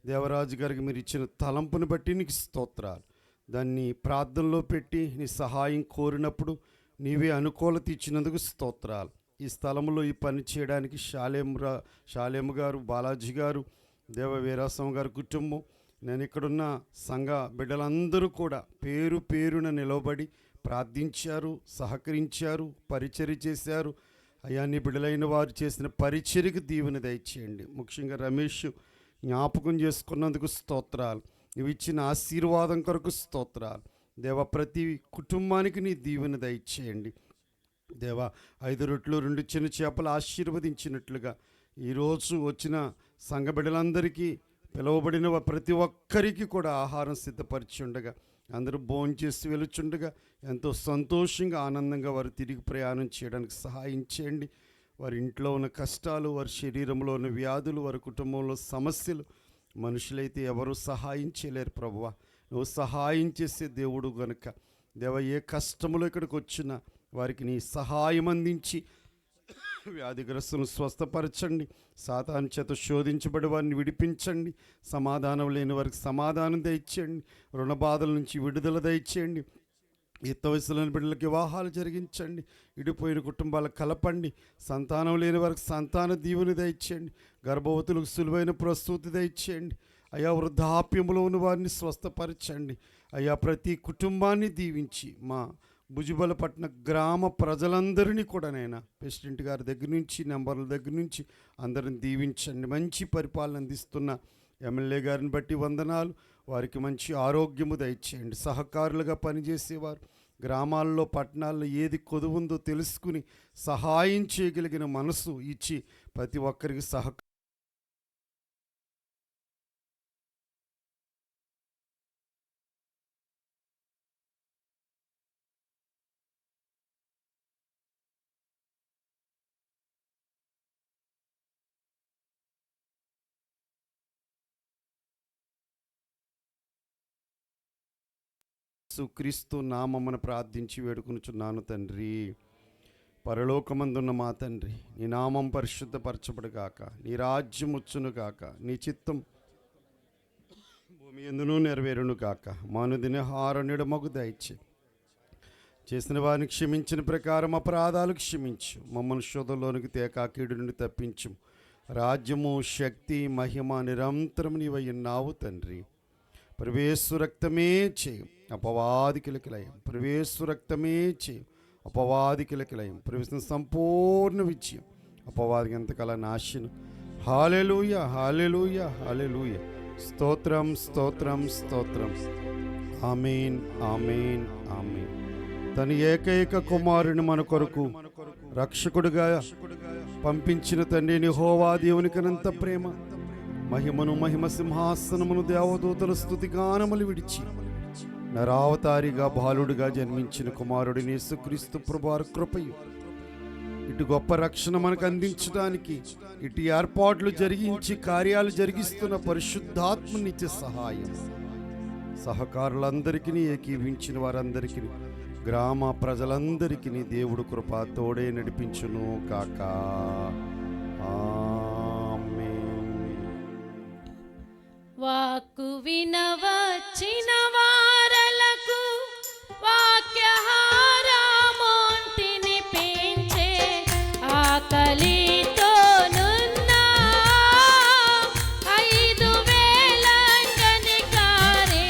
B: దేవరాజు గారికి మీరు ఇచ్చిన తలంపుని బట్టి నీకు స్తోత్రాలు. దాన్ని ప్రార్థనలో పెట్టి నీ సహాయం కోరినప్పుడు నీవే అనుకూలత ఇచ్చినందుకు స్తోత్రాలు. ఈ స్థలంలో ఈ పని చేయడానికి శాలేము గారు, బాలాజీ గారు, వీరాస్వామి గారి కుటుంబం, నేను ఇక్కడున్న సంఘ బిడ్డలందరూ కూడా పేరు పేరున నిలబడి ప్రార్థించారు, సహకరించారు, పరిచర్య చేశారు. అయ్యా, నీ బిడ్డలైన వారు చేసిన పరిచర్యకు దీవెన దయచేయండి. ముఖ్యంగా రమేష్ జ్ఞాపకం చేసుకున్నందుకు స్తోత్రాలు. నువ్వు ఇచ్చిన ఆశీర్వాదం కొరకు స్తోత్రాలు. ప్రతి కుటుంబానికి నీ దీవెన దయచేయండి. 5 రొట్టెలు 2 చిన్న చేపలు ఆశీర్వదించినట్లుగా ఈరోజు వచ్చిన సంఘ బిడ్డలందరికీ, పిలువబడిన ప్రతి ఒక్కరికి కూడా ఆహారం సిద్ధపరిచి ఉండగా, అందరూ భోంచేసి వెలుచుండగా ఎంతో సంతోషంగా, ఆనందంగా వారు తిరిగి ప్రయాణం చేయడానికి సహాయం చేయండి. వారి ఇంట్లో ఉన్న కష్టాలు, వారి శరీరంలో ఉన్న వ్యాధులు, వారి కుటుంబంలో సమస్యలు మనుషులైతే ఎవరు సహాయం చేయలేరు ప్రభువా. నువ్వు సహాయం చేసే దేవుడు గనుక ఏ కష్టములో ఇక్కడికి వచ్చినా వారికి నీ సహాయం అందించి వ్యాధిగ్రస్తులను స్వస్థపరచండి. సాతాను చేత శోధించబడి వారిని విడిపించండి. సమాధానం లేని వారికి సమాధానం దయచేయండి. రుణ బాధల నుంచి విడుదల దయచేయండి. ఈత వయసులోని బిడ్డలకి వివాహాలు జరిగించండి. ఇడిపోయిన కుటుంబాలకు కలపండి. సంతానం లేని వారికి సంతాన దీవెని దయచేయండి. గర్భవతులకు సులువైన ప్రసూతి దయచేయండి. అయా, వృద్ధాప్యంలో ఉన్న వారిని స్వస్థపరచండి. అయా, ప్రతి కుటుంబాన్ని దీవించి మా భుజబలపట్న గ్రామ ప్రజలందరినీ కూడా నైనా ప్రెసిడెంట్ గారి దగ్గర నుంచి, నెంబర్ల దగ్గర నుంచి అందరిని దీవించండి. మంచి పరిపాలన అందిస్తున్న ఎమ్మెల్యే గారిని బట్టి వందనాలు. వారికి మంచి ఆరోగ్యము దయచేయండి. సహకారులుగా పనిచేసేవారు గ్రామాల్లో, పట్టణాల్లో ఏది కొదువుందో తెలుసుకుని సహాయం చేయగలిగిన మనసు ఇచ్చి ప్రతి ఒక్కరికి క్రీస్తు నామమున ప్రార్థించి వేడుకొనుచున్నాను తండ్రి. పరలోకమందున్న మా తండ్రి, నీ నామం పరిశుద్ధపరచబడుగాక, నీ రాజ్యం వచ్చును గాక, నీ చిత్తం భూమి ఎందును నెరవేరును గాక. మానుదినహార నిడమగు దయచే చేసిన వారిని క్షమించిన ప్రకారం అపరాధాలు క్షమించు. మమ్మల్ని శోధంలోనికి తేకాకీడు నుండి తప్పించు. రాజ్యము, శక్తి, మహిమ నిరంతరం నీవయ్యున్నావు తండ్రి. ప్రవేశు రక్తమే చేయు అపవాదికి లయం. ప్రవేశు రక్తమే చేయు అపవాదికి లయం. ప్రవేశం సంపూర్ణ విజయం, అపవాదికి ఎంతకాల నాశనం. హల్లెలూయా, హల్లెలూయా, హల్లెలూయా. స్తోత్రం, స్తోత్రం, స్తోత్రం. ఆమేన్, ఆమేన్, ఆమేన్. తన ఏకైక కుమారుని మన కొరకు రక్షకుడుగా పంపించిన తండ్రి యెహోవా దేవునికనంత ప్రేమ, మహిమను, మహిమ సింహాసనమును, దేవదూతల స్తుతిగానములు విడిచి నరావతారిగా బాలుడిగా జన్మించిన కుమారుడిని యేసుక్రీస్తు ప్రభువారి కృపయు, ఇటు గొప్ప రక్షణ మనకు అందించడానికి, ఇటు ఏర్పాట్లు జరిగించి కార్యాలు జరిగిస్తున్న పరిశుద్ధాత్మ నిత్య సహాయం, సహకారులందరికీ, ఏకీవించిన వారందరికీ, గ్రామ ప్రజలందరికీ దేవుడు కృప తోడే నడిపించును కాక.
A: వాక్కు వినవచ్చిన వారలకు వాక్యహారమొంటిని పెంచే ఆకలితోనున్న 5,000 గని కారే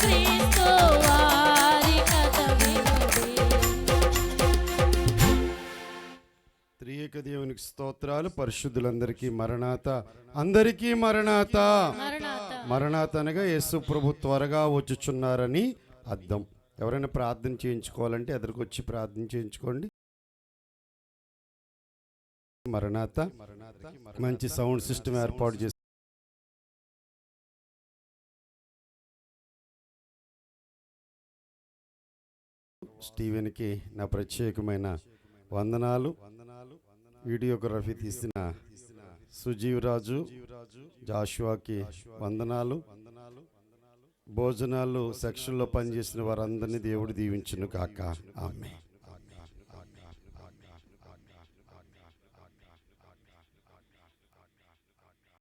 A: క్రీస్తు వారి కథ వినుడి.
B: త్రియేక దేవునికి స్తోత్రాలు. పరిశుద్ధులందరికీ మరణాత, అందరికీ మరణాత.
A: మరణాత.
B: మరణాత అనగా యేసు ప్రభు త్వరగా వచ్చుచున్నారని అర్థం. ఎవరైనా ప్రార్థన చేయించుకోవాలంటే ఎదురుకు వచ్చి ప్రార్థన చేయించుకోండి. మరణాత. మంచి సౌండ్ సిస్టమ్ ఏర్పాటు చేసి స్టీవెన్కి నా ప్రత్యేకమైన వందనాలు. వీడియోగ్రఫీ తీసిన సుజీవ్ రాజు, జాషువాకి వందనాలు. భోజనాలు సెక్షన్లో పనిచేసిన వారందరినీ దేవుడు దీవించును కాక. ఆమేన్.